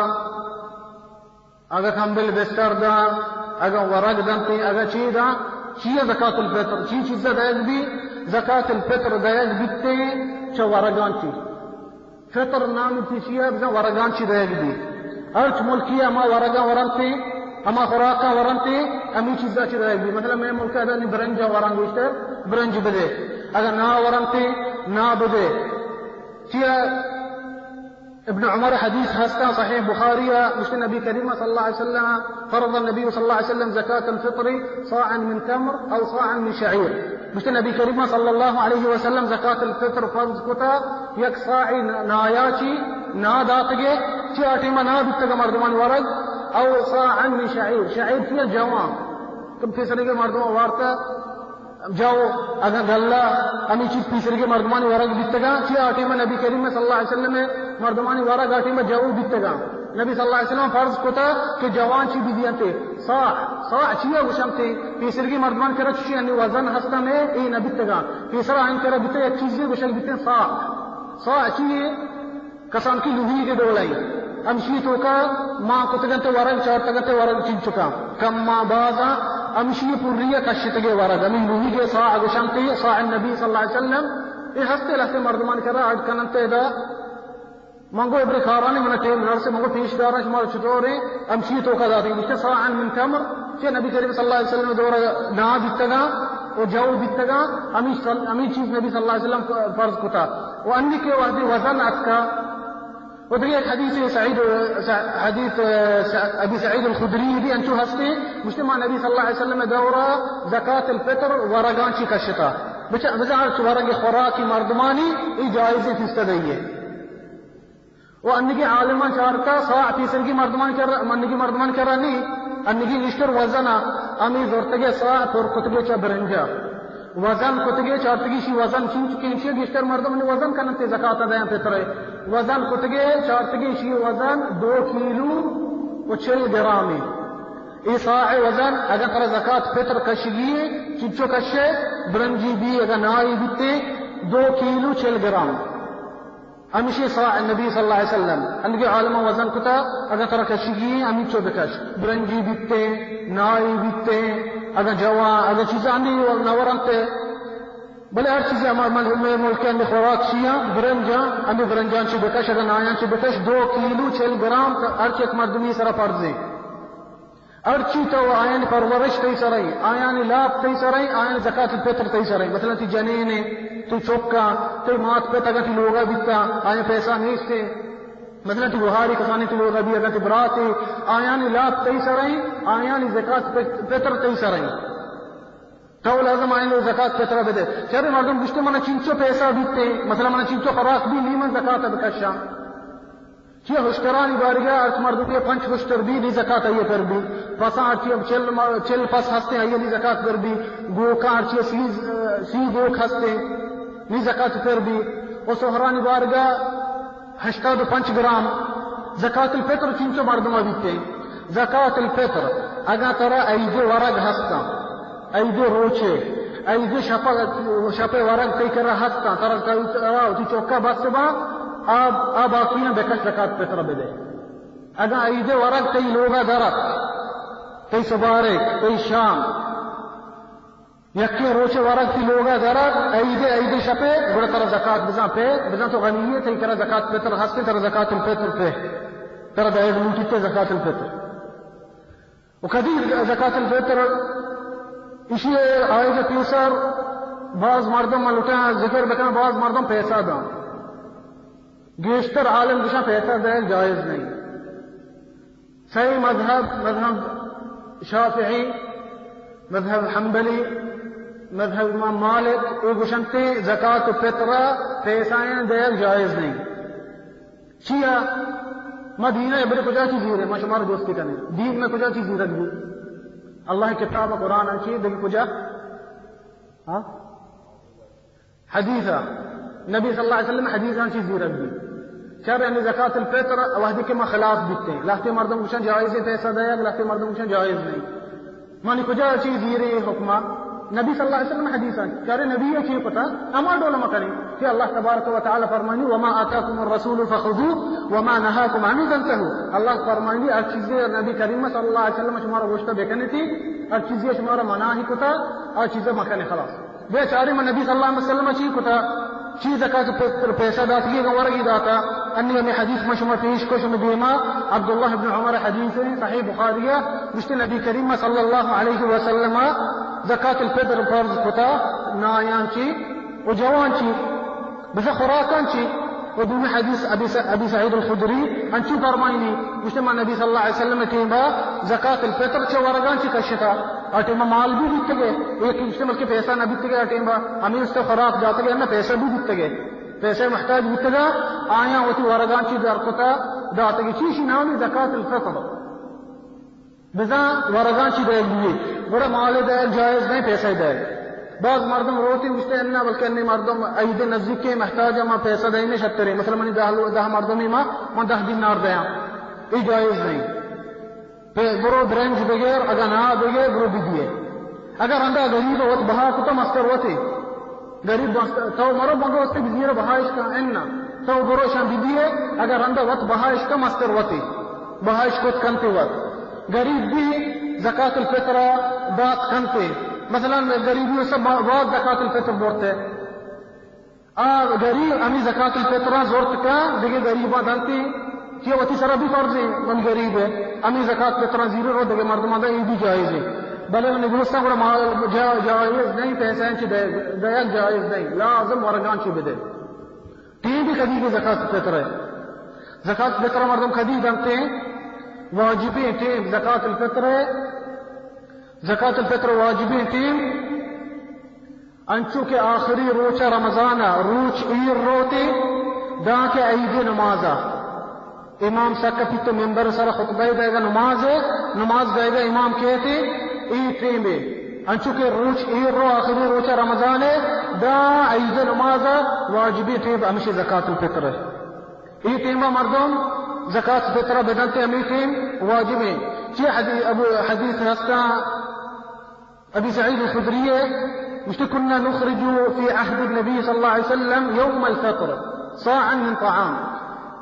اگر کمبل بستر دا، اگر ورق دنتی، اگر چی دا، چی زکاة الفطر؟ چی چیزا دائے گی زکاة الفطر دائے گی چا ورگان چی فطر نام تی چیئے بزن ورگان چی دائے گی ارچ ملکی اما ورگان ورنتی اما خوراکا ورنتی امی چیزا چی دائے گی. مثلا میں ملکہ دانی برنجا ورنگ گوشتر برنج بدے، اگر نا ورنتی نا بدے. چیئے ابن عمر حدیث ہستا صحیح بخاریہ مجھتے نبی کریم صلی اللہ علیہ وسلم فرض النبی صلی اللہ علیہ وسلم زکاة الفطر صاعا من تمر او صاعا من شعیر. مجھتے نبی کریم صلی اللہ علیہ وسلم زکاة الفطر فرض کتا یک صاعی نایا چی نا داتگے چی آٹیما نا بیتگا مردمان ورگ او صاعا من شعیر. شعیر فی جوان کم پیسرے کے مردمان وارتا جاؤ اگر گلہ امی چیز پیسرے کے مردمانی ورگ بیتگا چی آٹیما نبی کریم صلی اللہ علیہ وسلم مردمانی ورگ آٹیما جاؤ بیتگا. نبی صلی اللہ علیہ وسلم فرض کتا کہ جوان چی بھی دیانتے صاع چیئے وشمتے پیسر کی مردمان کرا چی یعنی وزن ہستا میں ای نبیتگا پیسرہ آئین کرا بیتے ایک چیزی وشک بیتے صاع چیئے کسان کی لوہی کے دولائی امشی تو کا ماں کتگنتے ورگ چارتگنتے ورگ چین چکا کم ماں بازا امشی پوریہ کشتگے ورگ امین لوہی کے صاع وشمتے صاع النبی صلی اللہ علیہ وسلم ای ہستے لہتے مردمان کرا آج کننتے دا منگو ابر خارانی من ٹیم نرسے منگو پیش دارا شمار چطورے امشی تو کا ذاتی مجھتے صاعا من تمر چے نبی کریم صلی اللہ علیہ وسلم دورا نا بیتگا و جو بیتگا امی چیز نبی صلی اللہ علیہ وسلم فرض کتا. و انی کے وحدی وزن اتکا و در ایک حدیث ابی سعید الخدری بھی انچو ہستے مجھتے ماں نبی صلی اللہ علیہ وسلم دورا زکاة الفطر ورگان چی کشتا بچار ورگ خوراکی مردمانی ای جائزی فیصد ہے. وہ انگی عالمان چارتا صاع پیسر کی مردمان کرا نہیں انگی نشتر وزنا امی زورتگے صاع پر کتگے چا برنجا وزن کتگے چارتگی شی وزن چینچی نشتر مردمان وزن کننتے زکاة دیاں پیترے وزن کتگے چارتگی شی وزن 2 کیلو و 40 گرامی. ای صاع وزن اگر پر زکاة پیتر کشگی چنچو کشے برنجی بھی اگر نائی بیتے 2 کیلو 40 گرام ہمیشہ صاع النبی صلی اللہ علیہ وسلم انگی عالمہ وزن کتا اگر ترہ کشگی امی چو بکش برنجی بیتے نائی بیتے اگر جوان اگر چیزیں اندی نورانتے بلے ہر چیزیں ملکے اندی خوراک شیاں برنجاں اندی برنجان چو بکش اگر نایاں چو بکش 2 کیلو 40 گرام ہر چیک مردمی سرہ پرزے ارچی تو آیان پرورش تی سرائی آیان لاب تی سرائی آیان زکاة الفطر تی سرائی. مثلا تی جنینے تی چوکا تی مات پہ تگا تی لوگا بیتا آیان پیسہ نیستے مثلا تی بہاری کسانی تی لوگا بھی اگر تی براتے آیان لاب تی سرائی آیان زکاة الفطر تی سرائی تو لازم آیان زکاة الفطر بدے. چرے مردم گشتے منا چنچو پیسہ بیتے مثلا منا چنچو خراک بھی نیمن زکاة بکشا چیئے ہوشترانی بارگاہ ارچ مردوں کے 5 ہوشتر بھی لی زکاة آئیے کر بھی پساں ارچی 40 پس ہستے آئیے لی زکاة کر بھی گوکا ارچی 30 گوک ہستے لی زکاة کر بھی و سہرانی بارگاہ 85 گرام زکاة الفطر چنچو مردمہ بیتے. زکاة الفطر اگا ترہ ایدے ورگ ہستا ایدے روچے ایدے شپے ورگ تی کر ہستا ترہ تی چوکا بس با آب آقیاں بکش زکاة الفطر بدے. اگا ایدے ورگ تی لوگا درک تی سبارک تی شام یکی روچے ورگ تی لوگا درک ایدے شپے بڑا ترہ زکاة بزن پہ بزن تو غنیے تی کرا زکاة الفطر ہستے ترہ زکاة الفطر پہ ترہ دائگ لوٹی تے زکاة الفطر. وقدیر زکاة الفطر اسی آئے پیسر بعض مردم لٹا ذکر بکنا بعض مردم پیسہ دا گیشتر عالم دشا پیسہ دے جائز نہیں. صحیح مذہب شافعی مذہب حنبلی مذہب امام مالک او گشنتے زکاة الفطر پیسائیں دے جائز نہیں. شیعہ مدینہ بڑے کجا چیزی رہے ما شمار دوستی کرنے دین میں کجا چیزی رکھ دی اللہ کتاب قرآن اچھی دیکھ کجا حدیثہ نبی صلی اللہ علیہ وسلم حدیثان چیز زیرک بھی چار یعنی زکاة الفطر وحدی کے خلاف دیتے ہیں لہتے مردم کشن جائز پیسہ دیا لہتے مردم کشن جائز نہیں مانی کجا چیز زیرے حکمہ نبی صلی اللہ علیہ وسلم حدیثان چارے نبی یہ چیز پتا اما دولما کریں کہ اللہ تبارک و تعالی فرمانی وما آتاکم الرسول فخذوه وما نهاکم عنه فانتهوا اللہ فرمانی ہر چیزیں نبی کریم صلی اللہ علیہ وسلم شمارا گوشتا بیکنے تھی ہر چیزیں شمارا مناہی کتا ہر چیزیں مکنے خلاص بے چارے میں نبی صلی اللہ علیہ وسلم چیز کتا چیز زکاة پیسہ داتی ہے ورگی داتا انی میں حدیث میں شما پیش کو شما دیما عبداللہ ابن عمر حدیث صحیح بخاریہ مشتی نبی کریم صلی اللہ علیہ وسلم زکاة الفطر فرض کتا نایان چی و جوان چی بس خوراکان چی و دومی حدیث ابی سعید الخدری انچو فرمائنی مشتی ما نبی صلی اللہ علیہ وسلم تیمبا زکاة الفطر چی ورگان چی کشتا اٹیما مال بھی بیتے گئے ایک مشتمل کے پیسہ نہ بیتے گئے اٹیما ہمیں اس سے خوراک جاتے گئے پیسہ بھی بیتے گئے پیسے محتاج بیتے گا آیا ہوتی ورگان چی در کتا داتے گئے چیشی نامی زکاة الفطر بزا ورگان چی دے گئے بڑا مال دے جائز نہیں پیسے دے بعض مردم روتی مجھتے ہیں بلکہ انہی مردم عید نزدیک کے محتاج ما پیسہ دینے شترے مثلا منی دہ مردمی ما من 10 دینار دیا یہ جائز نہیں برو برنج بغیر اگر نہ بغیر برو بدیے اگر اندہ غریب وقت بہا کتا مستر وطی غریب تو مرو بگو اس کے بزیر بہائش کا اننا تو برو شان بدیے اگر اندہ وقت بہائش کا مستر وطی بہائش کت کنتے وقت غریب بھی زکاة الفطرہ بات کنتے مثلا غریبی سب بہت زکاة الفطر بورتے غریب امی زکاة الفطرہ زورت کا دیکھے غریبہ دھنتی کہ وتی سرا بھی فرض ہے من غریب ہے امی زکاة فطرہ زیرو رو دیکھے مردمہ دا یہ بھی جائز ہے بلے انہیں گلستہ بڑا مال جائز نہیں پیسہ انچی دیا جائز نہیں لازم ورگان چی بدے تین بھی خدی کی زکاة فطرہ ہے زکاة فطرہ مردم خدی دنتے ہیں واجبی تیم زکاة الفطرہ زکاة الفطر واجبی تیم انچو کے آخری روچہ رمضانہ روچ ایر روتے دا کے عید نمازہ امام سکتی تو ممبر سر خطبہ دے گا نماز دے گا امام کہتے ای ٹیمے انچو کے روچ ایر رو آخری روچہ رمضان ہے دا عید نمازہ واجبی ٹیم ہمیشہ زکاة الفطر ہے ای ٹیمہ مردم زکاة الفطر بدلتے ہمیں ٹیم واجب ہے چی حدیث ہستا ابی سعید الخدری مشتی کننا نخرج فی عہد النبی صلی اللہ علیہ وسلم یوم الفطر صاعا من طعام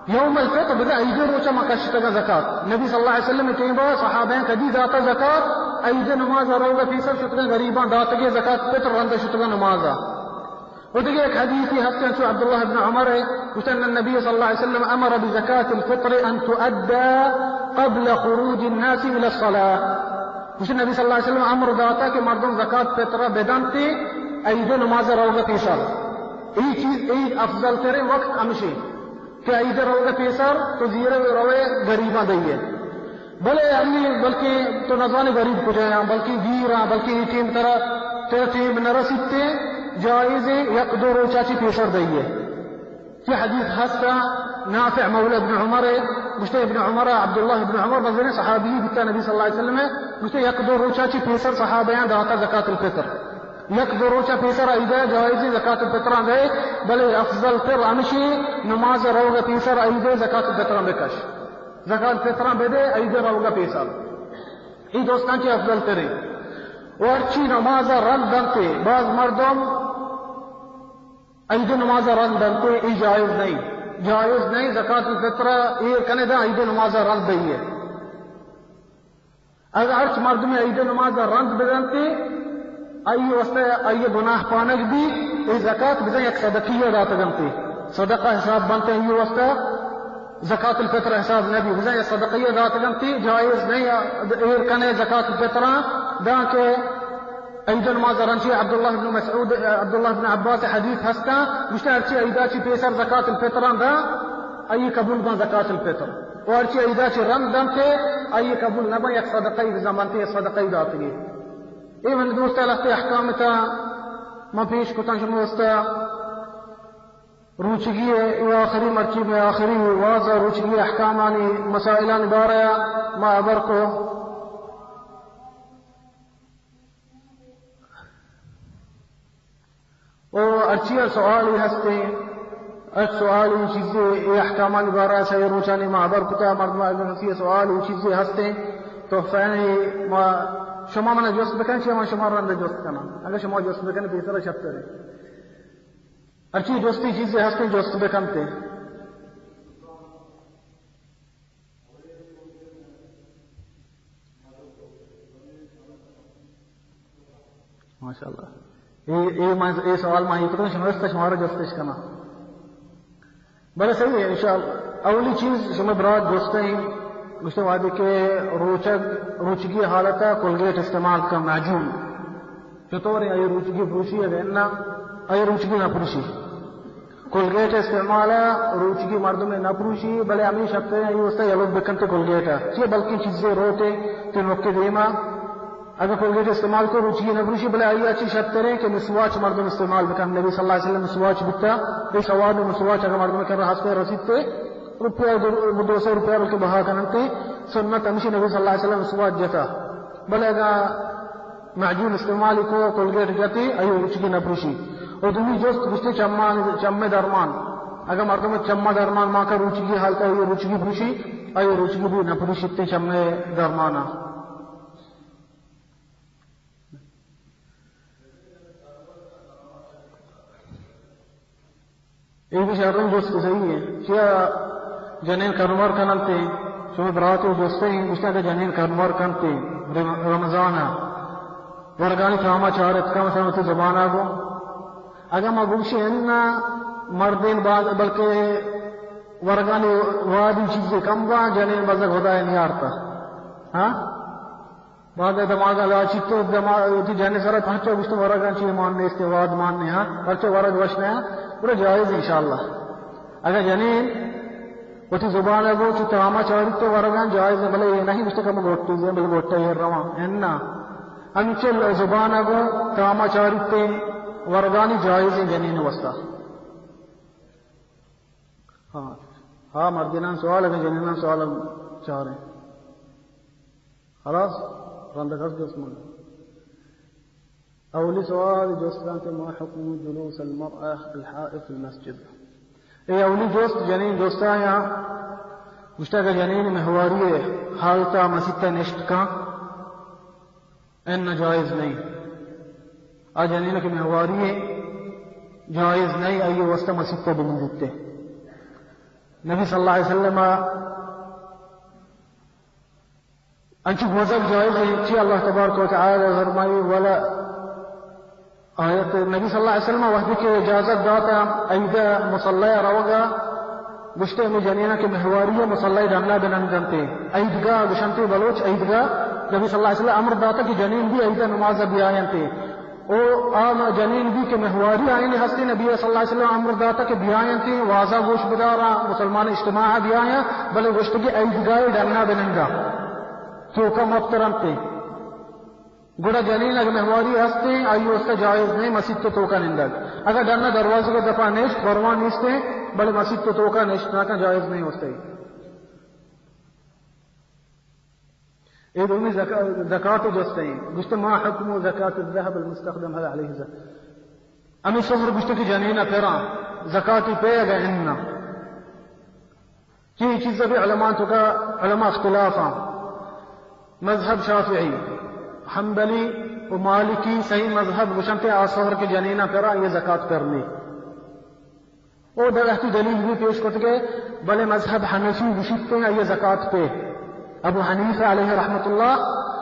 یوم الفطر بدا عید روچہ مکشتا کا زکاة نبی صلی اللہ علیہ وسلم ٹیمہ صحابین کدی داتا زکاة عید نماز روگا فیصل شتگا غریبان داتا گے زکاة فطر رندہ شتگا نمازا ودقى ایک حدیثی حسن سو عبداللہ ابن عمر وسن النبي صلى الله عليه وسلم امر بزكاة الفطر ان تؤدى قبل خروج الناس الى الصلاة وسن النبي صلى الله عليه وسلم امر داتا کہ مردم زکاة فطر بدانتے عید نماز روگا فیصل ای چیز ای افضل ترے وقت امشی کہ عید روگا فیصل تو زیرہ روے غریباں دئیے بلے بلکہ تو نظان غریب کو جائیں بلکہ گیرہ بلکہ ٹیم طرح ترتیب نرسیتے جائز یک دو روچہ چی پیشر دئیے في حديث هسه نافع مولى ابن عمر مشتي ابن عمر عبد الله ابن عمر بزني صحابي بتا النبي صلى الله عليه وسلم مشتي يقدر روچا چی پیسر صحابیان داتا زکاة الفطر يقدر روچا پیسر ایده جائزی زکاة الفطر دے بلے افضل تر امشی نماز روگا پیسر ایده زکاة الفطر بکش زکاة الفطر بدے ایده روگا پیسر ای دوستان کی افضل تری ورچی نماز رد دنتے بعض مردم عید نماز رد دنتے ای جائز نہیں زکاة الفطر یہ کنے دا عید نماز رد دئیے اگر ارچ مردم عید نماز رد بدنتے آئی وستے آئی گناہ پانک بھی ای زکاة بزن یک صدقیہ داتا گنتے صدقہ حساب بنتے ہیں یہ وستے زکاة الفطر حساب نبی بزن یک صدقیہ داتا گنتے جائز نہیں ایر کنے زکاة الفطر دا کہ عید نماز رنچی عبداللہ بن مسعود عبداللہ بن عباس حدیث ہستا مشتہرچی عیدہ چی پیسر زکاة الفطر دا ای قبول بن زکاة الفطر وارچی عیدہ چی رنگ دمتے ای قبول نبا یک صدقی بزمانتی صدقی داتگی ای من دوستا لختی احکامتا ما پیش کتن شموستا روچگی ای آخری مرچی میں آخری واضح روچگی احکامانی مسائلان باریا ما عبر کو اور اچھی سوالی ہستے سوال این چیزیں احکامان بارہ سے روچانی معبر کتا مردم اگر سوال این چیزیں ہستے تو فیانی شما من جوست بکن شما شما رنده جوست کنم اگر شما جوست بکن بہتر شبتر ہے اچھی جوستی چیزیں ہستے جوست بکنتے ماشاءاللہ یہ سوال ماہی پتہ شما شمارا جوستش کنا بڑا صحیح ہے انشاءاللہ اولی چیز شما براد دوستے ہیں گشتے وعدے کے روچگی حالتا کولگیٹ استعمال کا معجون چطور ہے روچگی پروشی ہے اننا ای روچگی نہ پروشی کولگیٹ استعمالا روچگی مردوں میں نہ پروشی بلے امی شکتے ہیں یہ اس سے یلوگ بکنتے کولگیٹا چیئے بلکہ چیزیں روتے تین وقت دیما اگر کولگیٹ استعمال کو روچگی نہ پروشی بلے آئی اچھی شکتے ہیں کہ مسواچ مردوں استعمال بکن نبی صلی اللہ علیہ وسلم مسواچ بکتا یہ سواد مسواچ اگر مردوں کر رہا ہستے رسید تے روپیہ 200 روپیہ بلکہ بہا کرنتے سنت ہمشی نبی صلی اللہ علیہ وسلم مسواچ جتا بلے اگر معجون استعمال کو کولگیٹ جاتی ایو روچگی نہ پروشی اور دوسری جوست گشتے چمے درمان اگر مردوں میں چمہ درمان ماں کا روچگی حالتا ہے روچگی پروشی ایو روچگی بھی نہ پروشی تے چمے درمانا ایک بھی شہروں جوست صحیح ہے کیا جنین کرنور کنلتے شما براتو دوستے ہیں گشتے کہ جنین کرنور کنتے رمضانا ورگانی تاما چارت کم سمتی زبان آگو اگر ما گوشی اننا مردین بعد بلکہ ورگانی وادی چیزیں کم با جنین بزرگ ہوتا ہے نیارتا ہاں بعد دماغا لاچی تو دماغ جانے سارا پہنچو گشتے ورگان چیز ماننے استواد ماننے ہاں پرچو ورگ وشنے ہاں پورا جائز انشاءاللہ اگر جنین وتی زبان ہے وہ تاما چارت تو ورگان جائز ہے بلے یہ نہیں گشتے کم گوٹی زیں بلے گوٹا یہ رواں اننا انچل زبان ہے وہ تاما چارت ورگانی جائز ہیں جنین وسطہ ہاں مردینان سوال ہے جنینان سوال چاہ رہے ہیں خلاص رندکس جوست مل اولی سوال جوستان کے ما حکم جلوس المرأة الحائط في المسجد اے اولی جوست جنین جوستا یہاں گشتا کا جنین محواری حالتا مسیطہ نشت کا ان جائز نہیں آج جنین کی محواری جائز نہیں آئیے وسط مسیطہ بلن دیتے نبی صلی اللہ علیہ وسلم انچو وزب جائز ہے چی اللہ تبارک و تعالی فرمائی ولا آیت نبی صلی اللہ علیہ وسلم وحدی کے اجازت داتا ایدہ مصلی روگا گشتے میں جنینہ کے محواری مصلی ڈھنگا بنن جنتے ایدگاہ گشنتے بلوچ ایدگاہ نبی صلی اللہ علیہ وسلم امر داتا کہ جنین بھی ایدہ نماز بھی آئینتے او آم جنین بھی کے محواری آئین ہستے نبی صلی اللہ علیہ وسلم امر داتا کہ بھی آئینتے واضح گوش بدارا مسلمان اجتماع بھی آئین بلے گشتے کی ایدگاہ ڈھنگا بننگا تو کم ابترنتے گوڑا جنین اگر محواری ہستے آئیو اس کا جائز نہیں مسجد تو توکا نندگ اگر ڈرنا دروازے کو دفعہ نیشت بروان نیستے بلے مسجد تو توکا نیشت ناکا جائز نہیں ہوستے اے دومی زکاة جستے ہیں گشتے ما حکم زکاة الذهب المستخدم هذا علیہ زکاة امی شہر گشتے کی جنین پیران زکاة پے اگر اننا کی چیز بھی علماء تو کا علماء اختلافا مذہب شافعی حنبلی و مالکی صحیح مذہب گشنتے آسہر کے جنینہ کرا یہ زکاة کرنے او درہتی دلیل بھی پیش کرتے گئے بلے مذہب حنفی گشتے ہیں یہ زکاة پہ ابو حنیفہ علیہ رحمت اللہ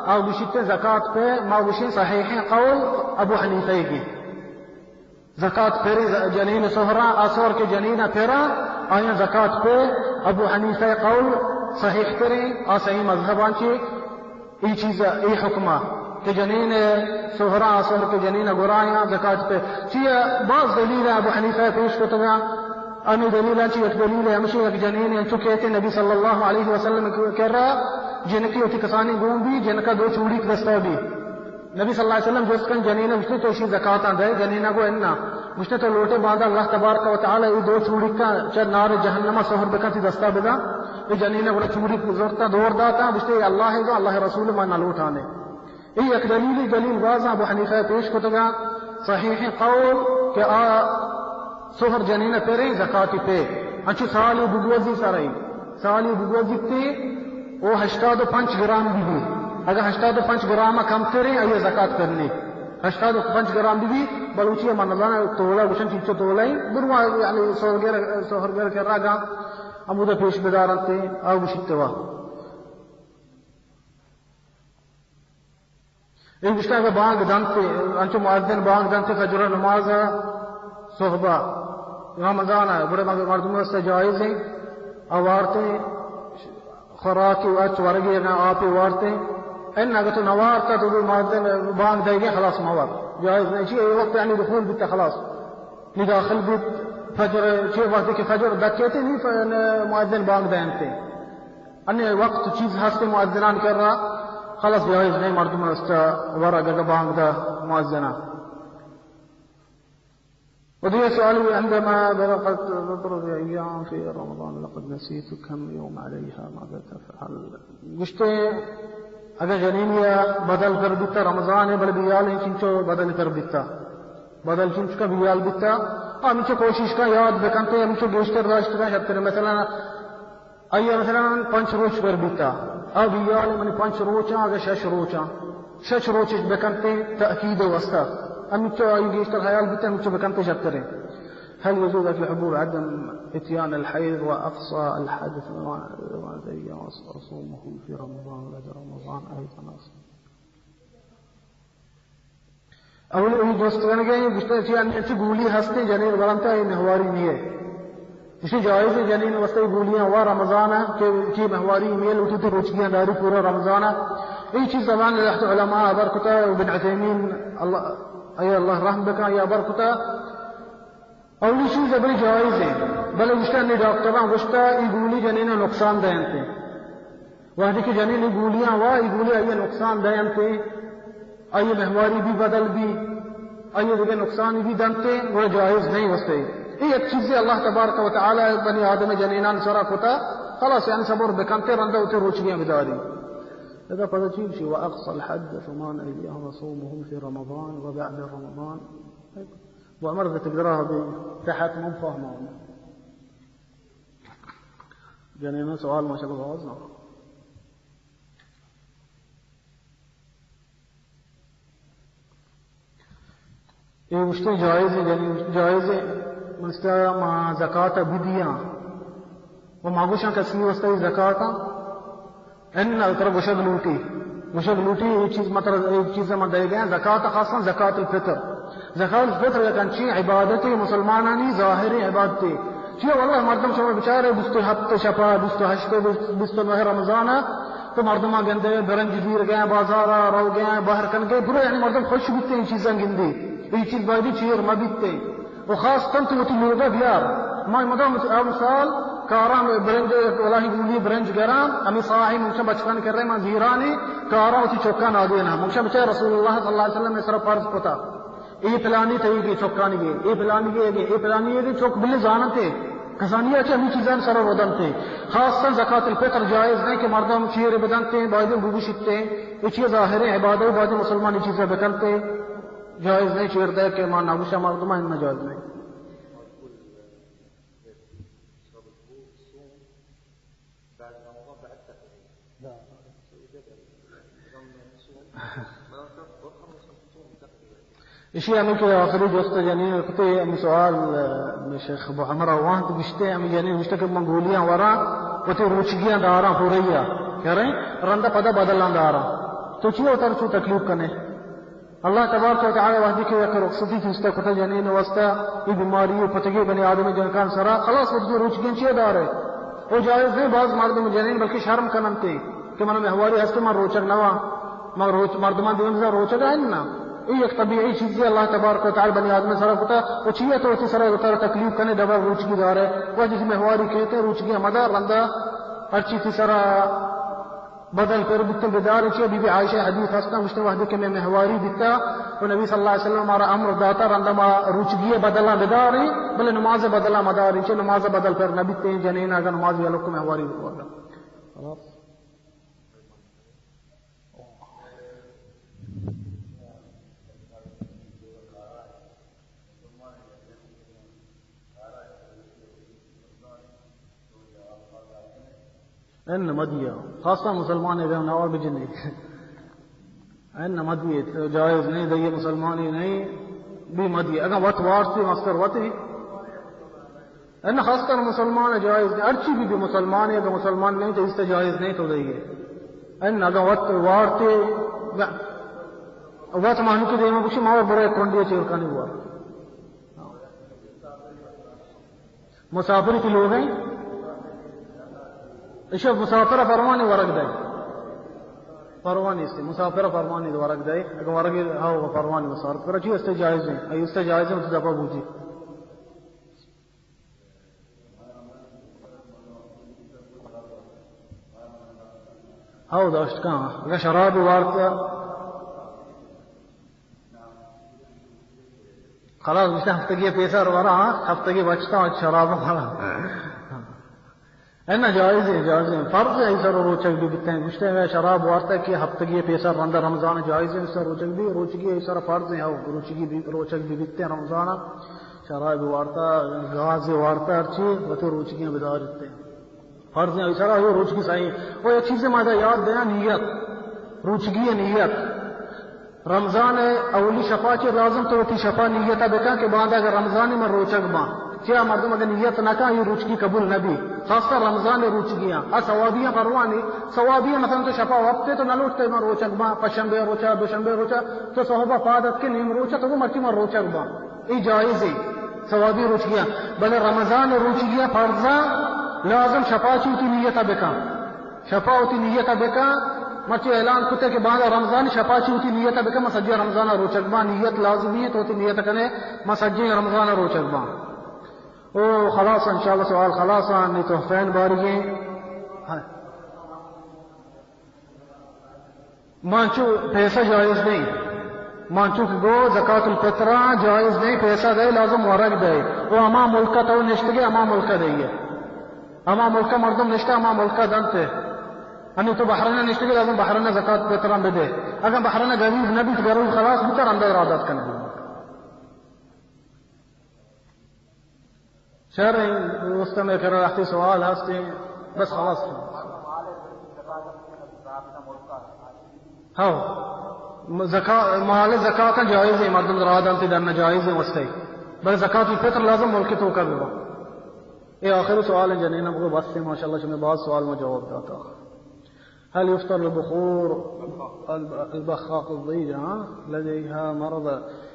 او گشتے زکاة پہ ما گشیں صحیح قول ابو حنیفہ کی زکاة پھر جنین سہرہ آسہر کے جنینہ پھرا آیا زکاة پہ ابو حنیفہ قول صحیح کریں آ صحیح مذہبان چی ای چیز ای حکمہ کہ جنین سہرا آسہر کے جنین گرائیاں زکاة پہ چیئے بعض دلیل ابو حنیفہ پیش کو تگا امی دلیل چی ایک دلیل ہمشی ایک جنین انتو کہتے نبی صلی اللہ علیہ وسلم کہہ رہا جن کی اتی کسانی گون بھی جن کا 2 چوڑی دستا بھی نبی صلی اللہ علیہ وسلم جس کن جنین اس نے تو اسی زکاة دے جنینہ کو اننا اس نے تو لوٹے باندھا اللہ تبارک و تعالی یہ 2 چوڑی کا چر نار جہنمہ سہر بکتی دستا بدا یہ جنینہ کو چوڑی زورتا دور داتا اس نے اللہ ہے جو اللہ رسول مانا لوٹانے یہ ایک دلیل واضح ابو حنیفہ پیش کو تگا صحیح قول کہ sohar janina pere zakati pe anchu sali bugwazi sarai sali bugwazi te o 85 gram bibi agar 85 gram kam tere ay zakat karne 85 gram bibi baluchi manadana tola gushan chicho tolai burwa yani sohar ger karaga amuda pesh bedarante aw bushitwa این بیشتر که بانگ دانتے انچو معذن بانگ دانتے فجر نماز صحبہ رمضان ہے بڑے مردم سے جائز ہیں اوارتے خوراک اچ ورگی آپ وارتے ان اگر تو نوارتا تو معذن بانگ دے گے خلاص موار جائز نہیں چاہیے وقت یعنی دخول بیتا خلاص نداخل بیت فجر چھ وقت کہ فجر دکیتے نہیں معذن بانگ دانتے ان وقت چیز ہستے معذنان کر رہا خلاص جائز نہیں مردم استا ورقة بانگ دا مؤذنة. وذي سؤالي عندما بلغت بضرب أيام في رمضان لقد نسيت كم يوم عليها ماذا تفعل قشت اگر جنینیا بدل کر بیتا رمضان بل بیال چنچو بدل کر بیتا بدل چنچ کا بیال بیتا ہمچو کوشش کا یاد بکنتے ہمچو گوشتر راشتر شبتر مثلا ایا مثلا 5 روز کر بیتا اب بیال من 5 روچا اگر 6 روچا 6 روچ بکنتے تأکید واسطہ ہمچو اي گوشتر خیال بیتا ہمچو بکنتے شبتر هل يجوز في حضور عدم اتيان الحيض واقصى الحدث وعدي واصومه في رمضان بعد رمضان ايضا اول یہ دوست کہنے گئے گشتہ چیز انچ گولی ہستے جنین ورنتا ہے مہواری نہیں ہے اس جائز ہے جنین واسطے گولیاں وا رمضان کی مہواری میل اٹھی تو روچیاں داری پورا رمضان یہ چیز زمان رحت علماء برکتا وابن عثیمین اللہ رحم بکا یا برکتا اولی چیز بڑی جائز ہے بلے گشتہ نے ڈاکٹراں گشتہ ای گولی جنین نقصان دینتے وہاں کہ جنین گولیاں وا ای گولی ای نقصان دینتے ای مہواری بھی بدل بھی ای دیگر نقصان بھی دنتے وہ جائز نہیں واسطے یہ ایک چیز اللہ تبارک و تعالی بنی آدم جنینان سرا کتا خلاص یعنی صبر بکنتے رندہ اتے روچگیاں بداری هذا قد تجيب شيء وأقصى الحد ثمان أيام وصومهم في رمضان وبعد رمضان وعمر ذا تقدرها تحت مو فاهمه جنين سؤال ما شاء الله غوزنا یہ مشتے جائز ہے جائز مستہ ما زکات بدیاں وہ ماگوشاں کسی واسطے زکات ان اگر گشد لوٹی یہ چیز مطلب ایک چیز میں دے گئے زکات خاصا زکات الفطر زکات الفطر کنچی عبادتی مسلمانانی ظاہری عبادتی چیئے والله مردم شما بچارے 27 شپا 28 29 رمضان تو مردمہ گندے برنج دیر گئے بازارہ رو گئے باہر کن گئے برے یعنی مردم خوش بیتے ہیں چیزیں گندی یہ چیز بایدی چیر ما بیتے وخاص تنتو وتی لوگا بیار ما مدام مثال کارام برنج والله گولی برنج گرام امی صاحی ممشا بچکان کر رہے ہیں زیرانی کارا وتی چوکان آدینا ممشا بچے رسول اللہ صلی اللہ علیہ وسلم نے سر فرض پتا یہ پلانی تھی کہ چوکانی گئے یہ پلانی گئے یہ پلانی گئے چوک بلے زانتے کسانیہ کہ ہمیں چیزیں سر ودن تھے خاصا زکات الفطر جائز نہیں کہ مردم چیر بدنتے بعد گوبی شکتے یہ چیز ظاہر عبادت بعد مسلمانی چیزیں بکنتے جائز نہیں چیر دے کہ ماں نابوشہ مردمہ ان میں جائز نہیں اشي يعني كده آخری دوست جنین کتے امی سوال شیخ ابو عمر اوان تو گشتے امی جنین مشتاق منگولیاں ورا وتے روچگیاں دارا ہو رہیا کہہ رہے رندہ پدا بدلان دارا تو چیو تر چو تکلیف کنے اللہ تبارک و تعالی وحدی کے یک رخصتی تھستا کتا جنین واسطہ یہ بیماری پتگی بنی آدم جنکان سرا خلاص وجہ روچگیاں چیو دارے وہ جائز نہیں بعض مردم جنین بلکہ شرم کننتے کہ من مہواری ہستے من روچک نوا مردمان دیون سے روچک ہے نا یہ ایک طبیعی چیز ہے اللہ تبارک و تعالی بنی آدم سرا کتا وہ چیئے تو اسی سرا اتر تکلیف کرنے دبا روچگی دار ہے وہ جس مہواری کہتے ہیں روچگی مدار رندہ ہر چیز سرا بدل کر بکتا بدار چیئے بی بی عائشہ حدیث ہستا مجھتے وحدی کہ میں مہواری دیتا وہ نبی صلی اللہ علیہ وسلم ہمارا امر داتا رندہ ما روچگی بدلا بداری بلے نماز بدلا مداری چیئے نماز بدل کر نبی تین جنین اگر نماز یا لوگ کو مہواری دیتا خلاص ان مدیہ خاصا مسلمان ہے نوار بجنی ان مدیہ جائز نہیں دئیے مسلمان ہی نہیں بھی مدیہ اگر وقت وارسی مستر وطی ان خاص کر مسلمان جائز نہیں ارچی بھی مسلمان ہے اگر مسلمان نہیں تو اس سے جائز نہیں تو دئیے ان اگر وقت وارتے وقت مانو کی دے میں کچھ ماور بڑے کنڈیے چیر کا نہیں ہوا مسافر کی لوگ ہیں اشب مسافر فرمانی ورق دے فرمانی سے مسافر فرمانی ورق دے اگر ورق ہاو فرمانی مسافر پر اچھی اس سے جائز ہیں اس سے جائز ہیں اس سے دفعہ بوجھی ہاو داشت کہاں اگر شراب وارتا خلاص مجھتے ہفتگی پیسہ روارا ہفتگی بچتا ہوں شراب ہمارا اینا جائز ہے فرض ہے ایسا روچک بھی بکتے ہیں گشتے ہیں شراب وارتا ہے کہ ہفتگی پیسہ رندہ رمضان جائز ہے ایسا روچک بھی روچکی ایسا فرض ہے روچک بھی بکتے ہیں رمضان شراب وارتا غاز وارتا ہر چیز وہ تو روچکیاں بدار جتے ہیں فرض ہے ایسا وہ روچکی صحیح وہ ایک چیز سے ماذا یاد دیا نیت روچکی نیت رمضان اولی شفا چی لازم تو تی شفا نیتا بکا کہ بعد اگر رمضانی میں روچک با کیا مردم اگر نیت نہ کا یہ روچکی قبول نبی خاص کر رمضان روچکیاں ثوابیاں پروانی ثوابیاں مثلا تو شفا وقت تو نہ لوٹتے میں روچک با پشنبے روچا دوشنبے روچا تو صحابہ فادت کے نیم روچا تو وہ مرتی میں روچک با یہ جائز ہے ثوابی روچکیاں بلے رمضان روچکیاں فرضا لازم شفا چوتی نیتا بکا شفا ہوتی نیتا بکا مرچی اعلان کتے کے بعد رمضان شفا چوتی نیتا بکا مسجی رمضان روچک با نیت لازمی ہے تو ہوتی نیت کنے مسجی رمضان روچک با او خلاص انشاءاللہ سوال خلاص نہیں تو فین بارگیں مانچو پیسہ جائز نہیں مانچو کہ گو زکاة الفطرہ جائز نہیں پیسہ دے لازم ورق دے وہ اما ملکہ تو نشتگے اما ملکہ دے اما ملکہ مردم نشتہ اما ملکہ دنتے ہمیں تو بحرانہ نشتگے لازم بحرانہ زکاة الفطرہ بدے اگر بحرانہ غریب نبی تو غریب خلاص بتر اندر ارادات کرنے دیں شہر مستمع کر رہا سوال ہستے بس خلاص ہاں مال زکاة جائز ہے مردم ارادات درنا جائز ہے وستے بل زکاة الفطر لازم ملکی تو کر لگا یہ آخر سوال ہے جنینا بگو بس سے ماشاءاللہ چمیں بعض سوال میں جواب داتا هل يفطر البخور البخاق الضيجة لديها مرض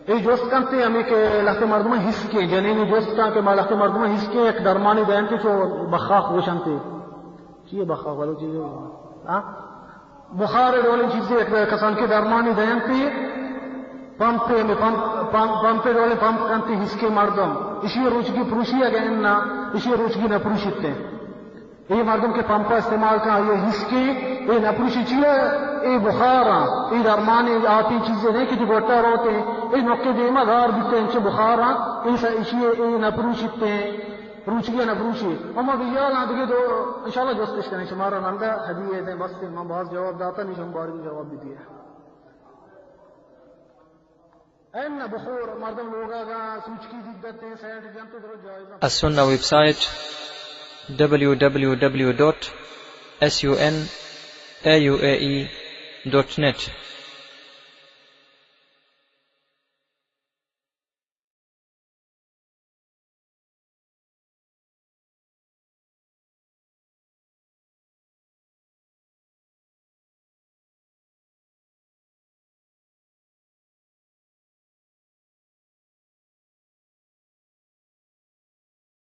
یہ جوست کرتے ہیں ہمیں کہ لخت مردمہ حس کے جنینی جوست کا کہ لخت مردمہ حس کے ایک درمانی دینتی جو بخاق وشنتے چیئے بخاق والو چیئے بخار رولی چیزیں ایک کسان کی درمانی دینتی پمپ رولی پمپ کرتی حس کے مردم اسی روچ کی پروشی اگر انہا اسی روچ کی نپروشیتے ہیں یہ مردم کے پمپ کا استعمال کا یہ حس کی یہ نپروشی چیئے یہ بخارا یہ درمانی آتی چیزیں نہیں کہ جو گوٹا روتے ہیں یہ نقی دیمہ دار بیتے ہیں انچے بخارا یہ نپروشیتے ہیں روچگی نپروشی اما بیال آدھگی دو انشاءاللہ جوستش کریں شمارا نندہ حدیعہ دیں بس سے میں بعض جواب داتا نہیں شمباری جواب بھی دیا این بخور مردم لوگا گا سوچ کی زدت ہیں سیٹ جانتے درو جائزہ السنہ ویب سائٹ www.sunauae.net